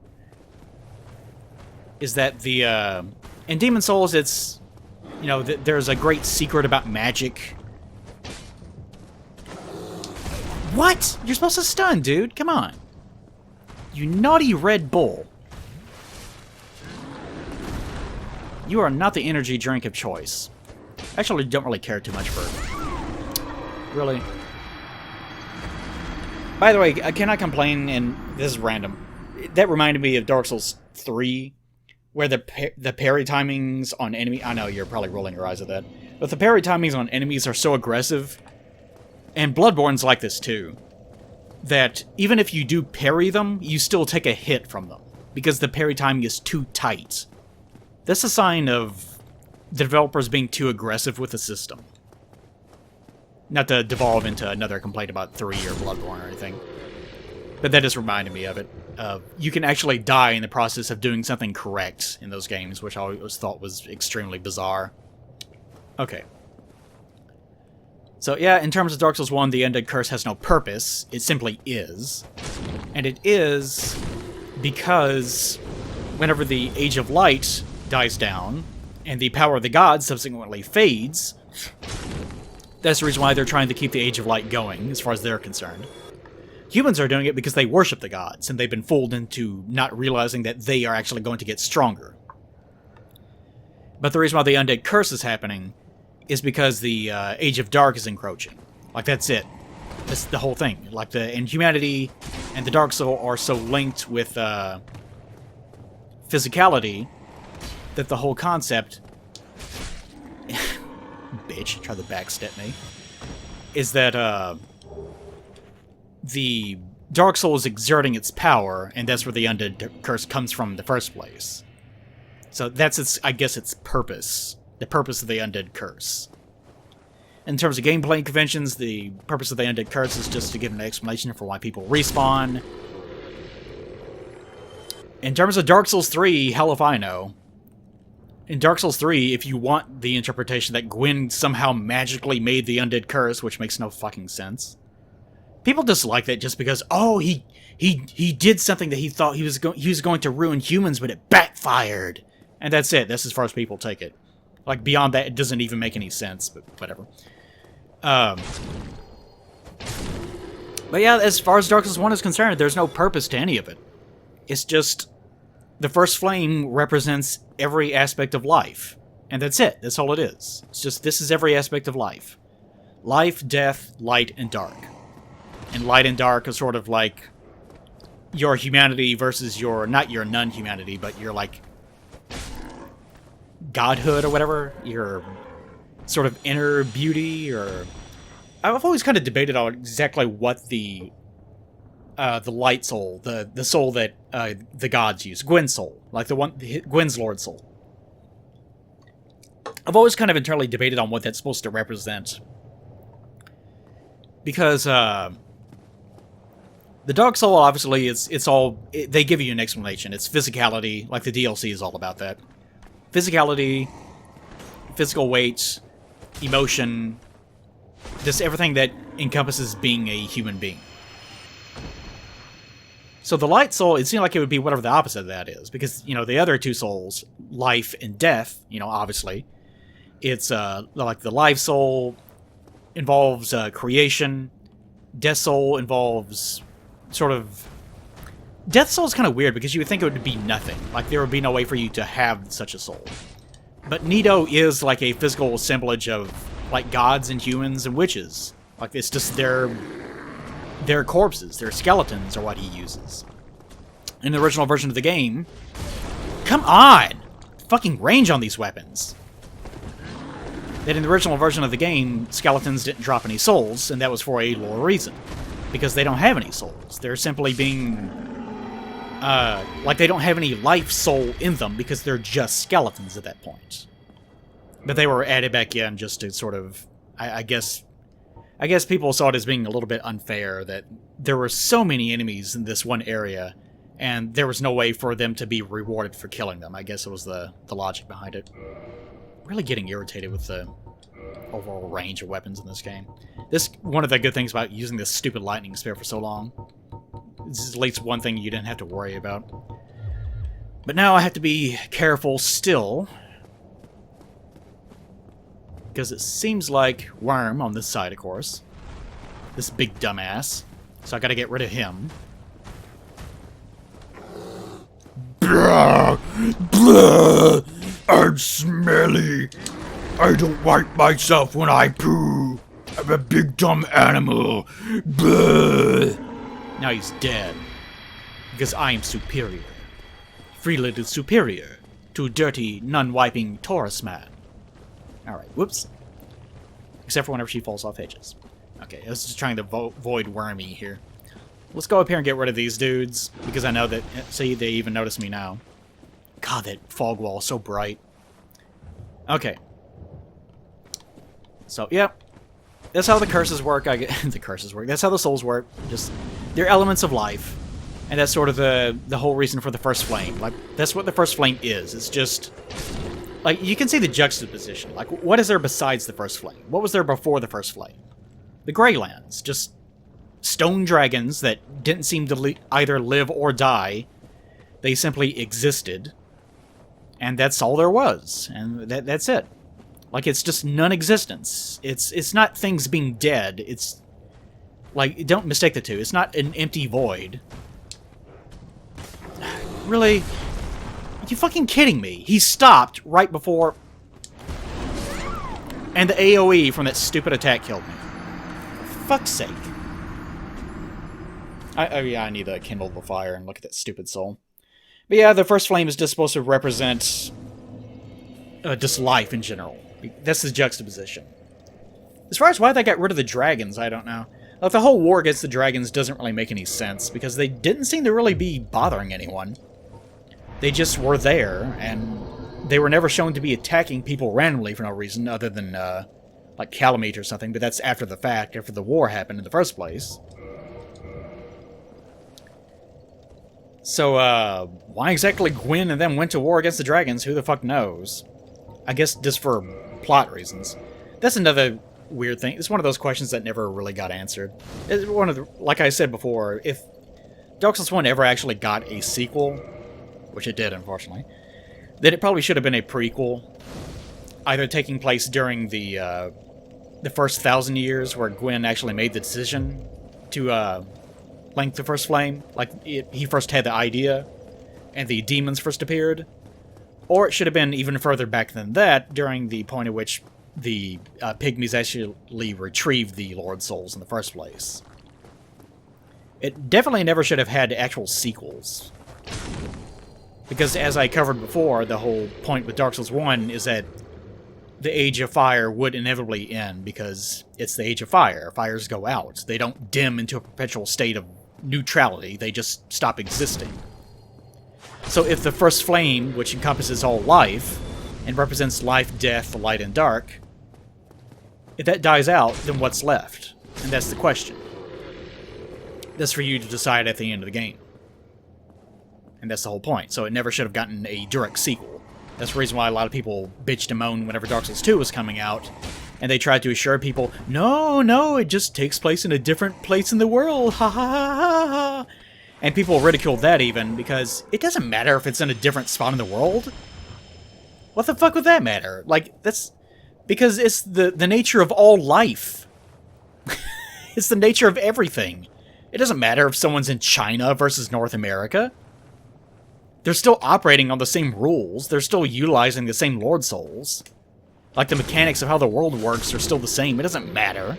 Is that the... In Demon Souls, it's... You know, there's a great secret about magic. What? You're supposed to stun, dude. Come on. You naughty Red Bull. You are not the energy drink of choice. Actually, don't really care too much for it. Really. By the way, I cannot complain, and this is random. That reminded me of Dark Souls 3, where the parry timings on enemy... I know, you're probably rolling your eyes at that. But the parry timings on enemies are so aggressive... And Bloodborne's like this too, that even if you do parry them, you still take a hit from them, because the parry timing is too tight. That's a sign of the developers being too aggressive with the system. Not to devolve into another complaint about 3 or Bloodborne or anything, but that just reminded me of it. You can actually die in the process of doing something correct in those games, which I always thought was extremely bizarre. Okay. So yeah, in terms of Dark Souls 1, the Undead Curse has no purpose. It simply is. And it is because whenever the Age of Light dies down, and the power of the gods subsequently fades, that's the reason why they're trying to keep the Age of Light going, as far as they're concerned. Humans are doing it because they worship the gods, and they've been fooled into not realizing that they are actually going to get stronger. But the reason why the Undead Curse is happening is because the Age of Dark is encroaching. Like, that's it. That's the whole thing. Like, and humanity and the Dark Soul are so linked with physicality that the whole concept... Bitch, try to backstep me. Is that the Dark Soul is exerting its power, and that's where the Undead Curse comes from in the first place. So that's, I guess, its purpose. The purpose of the Undead Curse. In terms of gameplay conventions, the purpose of the Undead Curse is just to give an explanation for why people respawn. In terms of Dark Souls 3, hell if I know. In Dark Souls 3, if you want the interpretation that Gwyn somehow magically made the Undead Curse, which makes no fucking sense. People dislike that just because, oh, he did something that he thought he was going to ruin humans, but it backfired. And that's it. That's as far as people take it. Like, beyond that, it doesn't even make any sense, but whatever. But yeah, as far as Dark Souls 1 is concerned, there's no purpose to any of it. It's just... The first flame represents every aspect of life. And that's it. That's all it is. It's just, this is every aspect of life. Life, death, light, and dark. And light and dark are sort of like your humanity versus your, not your non-humanity, but your, like, godhood or whatever, your sort of inner beauty, or... I've always kind of debated on exactly what the light soul, the soul that the gods use, Gwyn's soul, like Gwyn's Lord soul. I've always kind of internally debated on what that's supposed to represent. Because the Dark Soul, obviously, they give you an explanation. It's physicality, like the DLC is all about that. Physicality, physical weight, emotion, just everything that encompasses being a human being. So the Light Soul, it seemed like it would be whatever the opposite of that is, because, you know, the other two souls, life and death, you know, obviously, it's, like, the Life Soul involves creation, Death Soul involves sort of... Death Soul is kind of weird, because you would think it would be nothing, like, there would be no way for you to have such a soul. But Nido is, like, a physical assemblage of, like, gods and humans and witches. Like, it's just their corpses, their skeletons are what he uses. In the original version of the game... Come on! Fucking range on these weapons. That in the original version of the game, skeletons didn't drop any souls, and that was for a lore reason. Because they don't have any souls. They're simply being... like, they don't have any life soul in them, because they're just skeletons at that point. But they were added back in just to sort of... I guess people saw it as being a little bit unfair that there were so many enemies in this one area, and there was no way for them to be rewarded for killing them. I guess it was the logic behind it. Really getting irritated with the overall range of weapons in this game. This one of the good things about using this stupid lightning spear for so long. This is at least one thing you didn't have to worry about. But now I have to be careful still, because it seems like Worm on this side, of course. This big dumbass. So I gotta get rid of him. Blah! Blah! I'm smelly. I don't wipe myself when I poo. I'm a big dumb animal. Blah! Now he's dead. Because I am superior. Freeland is superior to dirty, non-wiping Taurus man. Alright, whoops. Except for whenever she falls off edges. Okay, I was just trying to avoid Wormy here. Let's go up here and get rid of these dudes, because I know that... See, they even notice me now. God, that fog wall is so bright. Okay. So, yep. That's how the curses work. The curses work. That's how the souls work. Just, they're elements of life. And that's sort of the whole reason for the first flame. Like, that's what the first flame is. It's just... Like, you can see the juxtaposition. Like, what is there besides the first flame? What was there before the first flame? The Greylands. Just stone dragons that didn't seem to either live or die. They simply existed. And that's all there was. And that's it. Like, it's just non-existence. It's not things being dead. It's... Like, don't mistake the two. It's not an empty void. Really? Are you fucking kidding me? He stopped right before... And the AoE from that stupid attack killed me. For fuck's sake. Yeah, I need to kindle the fire and look at that stupid soul. But yeah, the first flame is just supposed to represent... just life in general. That's the juxtaposition. As far as why they got rid of the dragons, I don't know. Like, the whole war against the dragons doesn't really make any sense, because they didn't seem to really be bothering anyone. They just were there, and they were never shown to be attacking people randomly for no reason, other than, like, Calamite or something, but that's after the fact, after the war happened in the first place. So, why exactly Gwyn and them went to war against the dragons, who the fuck knows? I guess just for plot reasons. That's another weird thing. It's one of those questions that never really got answered. It's one of the, like I said before, if Dark Souls 1 ever actually got a sequel, which it did, unfortunately, then it probably should have been a prequel, either taking place during the first 1,000 years, where Gwyn actually made the decision to link the first flame, like he first had the idea, and the demons first appeared, or it should have been even further back than that, during the point at which the pygmies actually retrieved the Lord Souls in the first place. It definitely never should have had actual sequels. Because as I covered before, the whole point with Dark Souls 1 is that the Age of Fire would inevitably end because it's the Age of Fire. Fires go out. They don't dim into a perpetual state of neutrality. They just stop existing. So if the first flame, which encompasses all life, and represents life, death, light, and dark, if that dies out, then what's left? And that's the question. That's for you to decide at the end of the game. And that's the whole point. So it never should have gotten a direct sequel. That's the reason why a lot of people bitched and moaned whenever Dark Souls 2 was coming out. And they tried to assure people, no, it just takes place in a different place in the world. Ha ha ha ha ha. And people ridiculed that even, because it doesn't matter if it's in a different spot in the world. What the fuck would that matter? Like, that's... Because it's the nature of all life. It's the nature of everything. It doesn't matter if someone's in China versus North America. They're still operating on the same rules. They're still utilizing the same Lord Souls. Like, the mechanics of how the world works are still the same. It doesn't matter.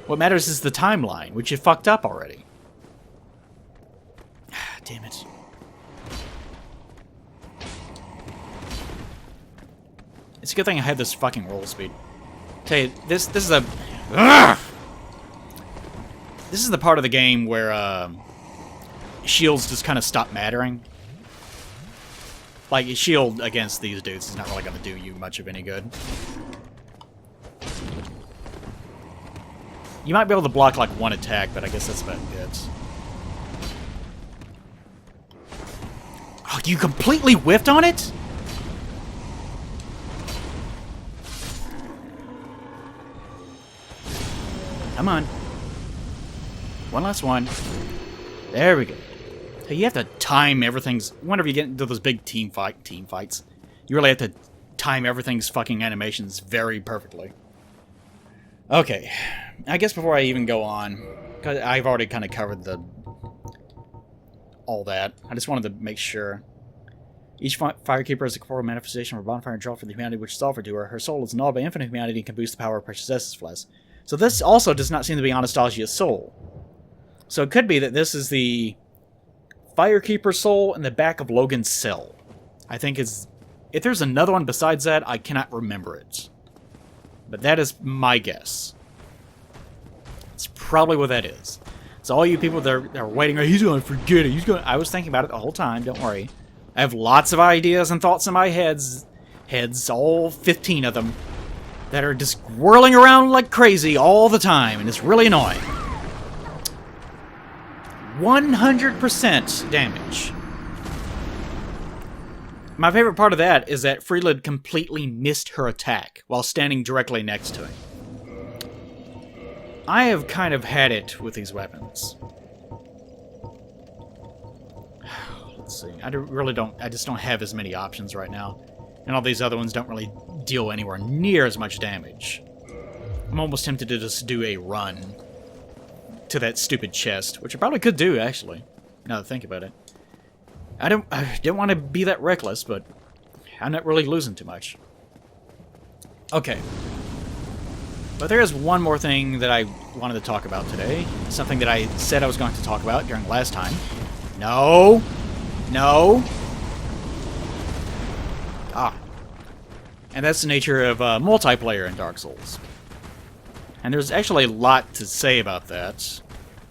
What matters is the timeline, which you fucked up already. Damn it. It's a good thing I had this fucking roll speed. Tell you, this is a... Ugh! This is the part of the game where, shields just kind of stop mattering. Like, a shield against these dudes is not really going to do you much of any good. You might be able to block, like, one attack, but I guess that's about it. Oh, you completely whiffed on it? Come on. One last one. There we go. Hey, you have to time everything's... Whenever you get into those big team fights, you really have to time everything's fucking animations very perfectly. Okay. I guess before I even go on, because I've already kind of covered all that, I just wanted to make sure. Each Firekeeper is a corporeal manifestation of a bonfire and draw for the humanity which is offered to her. Her soul is null by infinite humanity and can boost the power of precious essence flesh. So this also does not seem to be Anastasia's soul. So it could be that this is the Firekeeper soul in the back of Logan's cell. I think it's... If there's another one besides that, I cannot remember it. But that is my guess. It's probably what that is. So all you people that are waiting, he's going to forget it. I was thinking about it the whole time, don't worry. I have lots of ideas and thoughts in my heads, all 15 of them, that are just whirling around like crazy all the time, and it's really annoying. 100% damage. My favorite part of that is that Freelid completely missed her attack while standing directly next to him. I have kind of had it with these weapons. Let's see. I just don't have as many options right now. And all these other ones don't really deal anywhere near as much damage. I'm almost tempted to just do a run to that stupid chest, which I probably could do, actually, now that I think about it. I didn't want to be that reckless, but I'm not really losing too much. Okay. But there is one more thing that I wanted to talk about today. Something that I said I was going to talk about during last time. No! No! Ah. And that's the nature of multiplayer in Dark Souls. And there's actually a lot to say about that.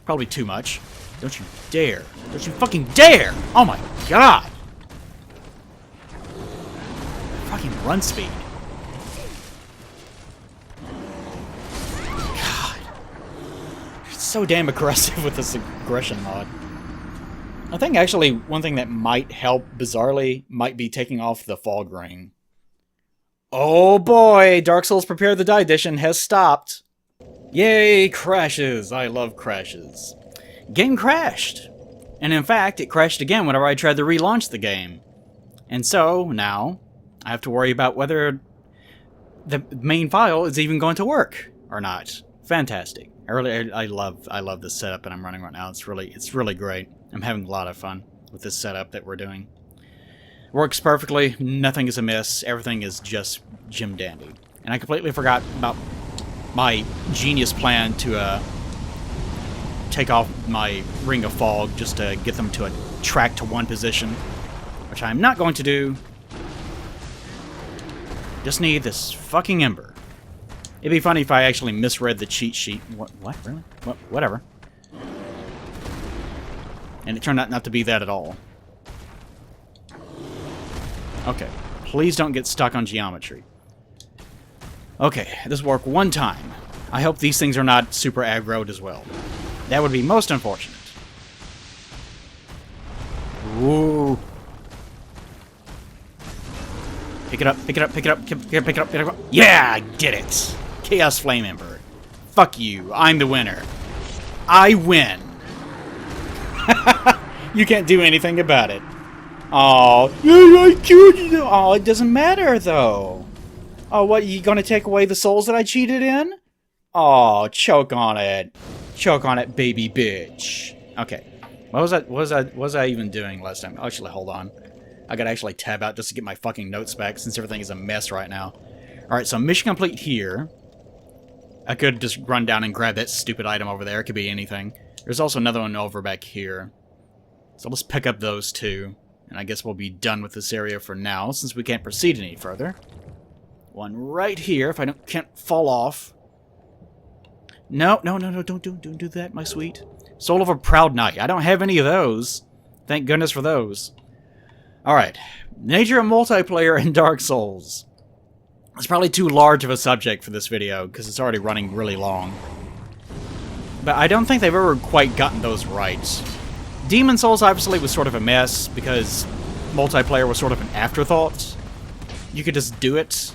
Probably too much. Don't you dare. Don't you fucking dare! Oh my god! Fucking run speed. God. It's so damn aggressive with this aggression mod. I think actually one thing that might help, bizarrely, might be taking off the fog ring. Oh boy! Dark Souls Prepare to Die edition has stopped. Yay, crashes. I love crashes. Game crashed. And in fact, it crashed again whenever I tried to relaunch the game. And so, now, I have to worry about whether the main file is even going to work or not. Fantastic. I love this setup that I'm running right now. It's really great. I'm having a lot of fun with this setup that we're doing. Works perfectly, nothing is amiss, everything is just Jim Dandy. And I completely forgot about my genius plan to take off my Ring of Fog just to get them to attract to one position, which I'm not going to do. Just need this fucking Ember. It'd be funny if I actually misread the cheat sheet. What? Really? What? Whatever. And it turned out not to be that at all. Okay. Please don't get stuck on geometry. Okay, this will work one time. I hope these things are not super aggroed as well. That would be most unfortunate. Ooh. Pick it up, pick it up, pick it up, pick it up, pick it up, pick it up. Yeah, I did it! Chaos Flame Ember. Fuck you, I'm the winner. I win. You can't do anything about it. Oh, it doesn't matter though. Oh, what, you gonna take away the souls that I cheated in? Oh, choke on it. Choke on it, baby bitch. Okay. What was I even doing last time? Actually, hold on. I gotta actually tab out just to get my fucking notes back since everything is a mess right now. Alright, so mission complete here. I could just run down and grab that stupid item over there. It could be anything. There's also another one over back here. So let's pick up those two. And I guess we'll be done with this area for now, since we can't proceed any further. One right here, if I can't fall off. No, don't do that, my sweet. Soul of a Proud Knight. I don't have any of those. Thank goodness for those. Alright. Nature of multiplayer in Dark Souls. It's probably too large of a subject for this video, because it's already running really long. But I don't think they've ever quite gotten those right. Demon Souls obviously was sort of a mess, because multiplayer was sort of an afterthought. You could just do it.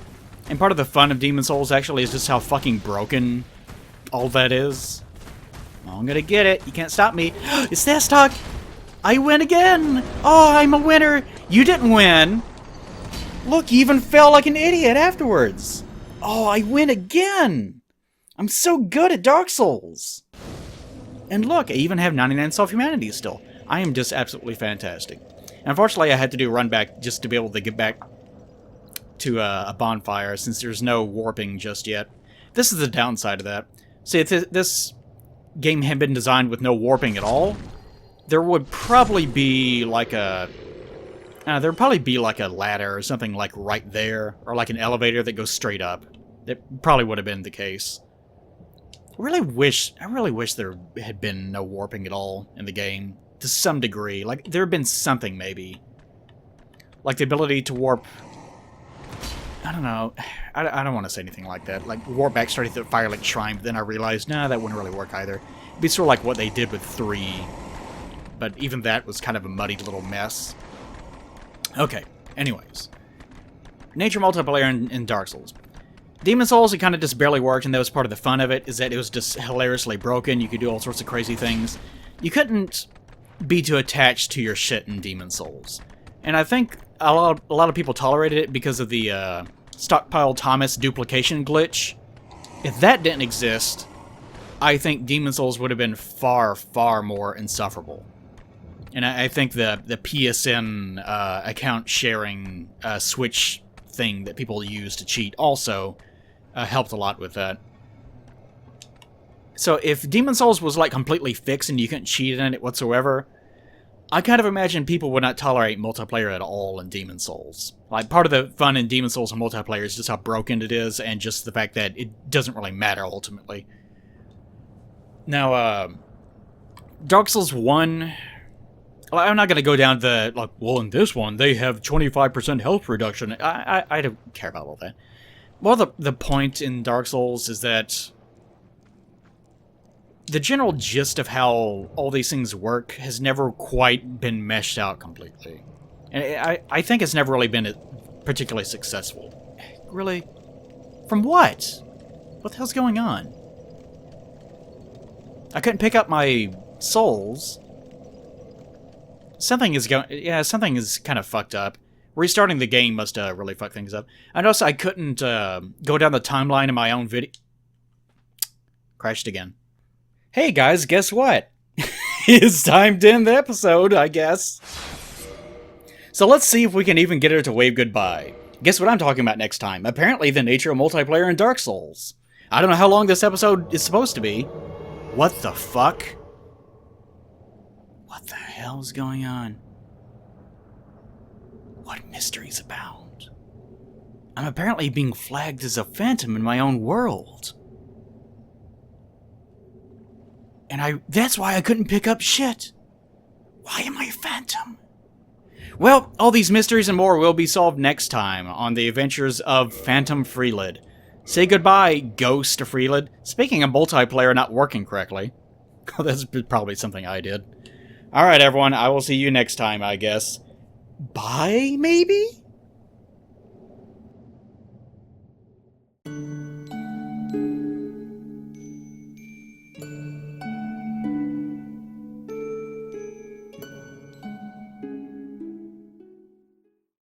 And part of the fun of Demon Souls actually is just how fucking broken all that is. Oh, I'm gonna get it. You can't stop me. It's that stock. I win again. Oh, I'm a winner. You didn't win. Look, you even fell like an idiot afterwards. Oh, I win again. I'm so good at Dark Souls. And look, I even have 99 self-humanity still. I am just absolutely fantastic. Unfortunately, I had to do a run back just to be able to get back to a bonfire, since there's no warping just yet. This is the downside of that. See, if this game had been designed with no warping at all, there would probably be like a... there'd probably be like a ladder or something like right there, or like an elevator that goes straight up. That probably would have been the case. I really wish there had been no warping at all in the game, to some degree. Like, there had been something, maybe. Like the ability to warp... I don't know. I don't want to say anything like that. Like, warp back straight to the Firelink Shrine, but then I realized, nah, that wouldn't really work either. It'd be sort of like what they did with 3. But even that was kind of a muddy little mess. Okay, anyways. Nature multiplayer in Dark Souls. Demon Souls, it kind of just barely worked, and that was part of the fun of it, is that it was just hilariously broken. You could do all sorts of crazy things. You couldn't be too attached to your shit in Demon Souls. And I think a lot of people tolerated it because of the Stockpile Thomas duplication glitch. If that didn't exist, I think Demon Souls would have been far, far more insufferable. And I think the PSN account sharing switch thing that people use to cheat also helped a lot with that. So if Demon Souls was like completely fixed and you couldn't cheat in it whatsoever, I kind of imagine people would not tolerate multiplayer at all in Demon Souls. Like, part of the fun in Demon Souls and multiplayer is just how broken it is, and just the fact that it doesn't really matter ultimately. Now, Dark Souls 1... I'm not going to go down the, like, well, in this one, they have 25% health reduction. I don't care about all that. Well, the point in Dark Souls is that the general gist of how all these things work has never quite been meshed out completely. And I think it's never really been particularly successful. Really? From what? What the hell's going on? I couldn't pick up my souls. Something is kind of fucked up. Restarting the game must really fuck things up. I noticed I couldn't go down the timeline in my own video. Crashed again. Hey guys, guess what? It's time to end the episode, I guess. So let's see if we can even get her to wave goodbye. Guess what I'm talking about next time? Apparently the nature of multiplayer in Dark Souls. I don't know how long this episode is supposed to be. What the fuck? What the hell's going on? What mysteries abound? I'm apparently being flagged as a phantom in my own world. And that's why I couldn't pick up shit. Why am I a phantom? Well, all these mysteries and more will be solved next time on the adventures of Phantom Freelid. Say goodbye, Ghost Freelid. Speaking of multiplayer not working correctly. Oh, that's probably something I did. Alright, everyone. I will see you next time, I guess. Bye, maybe?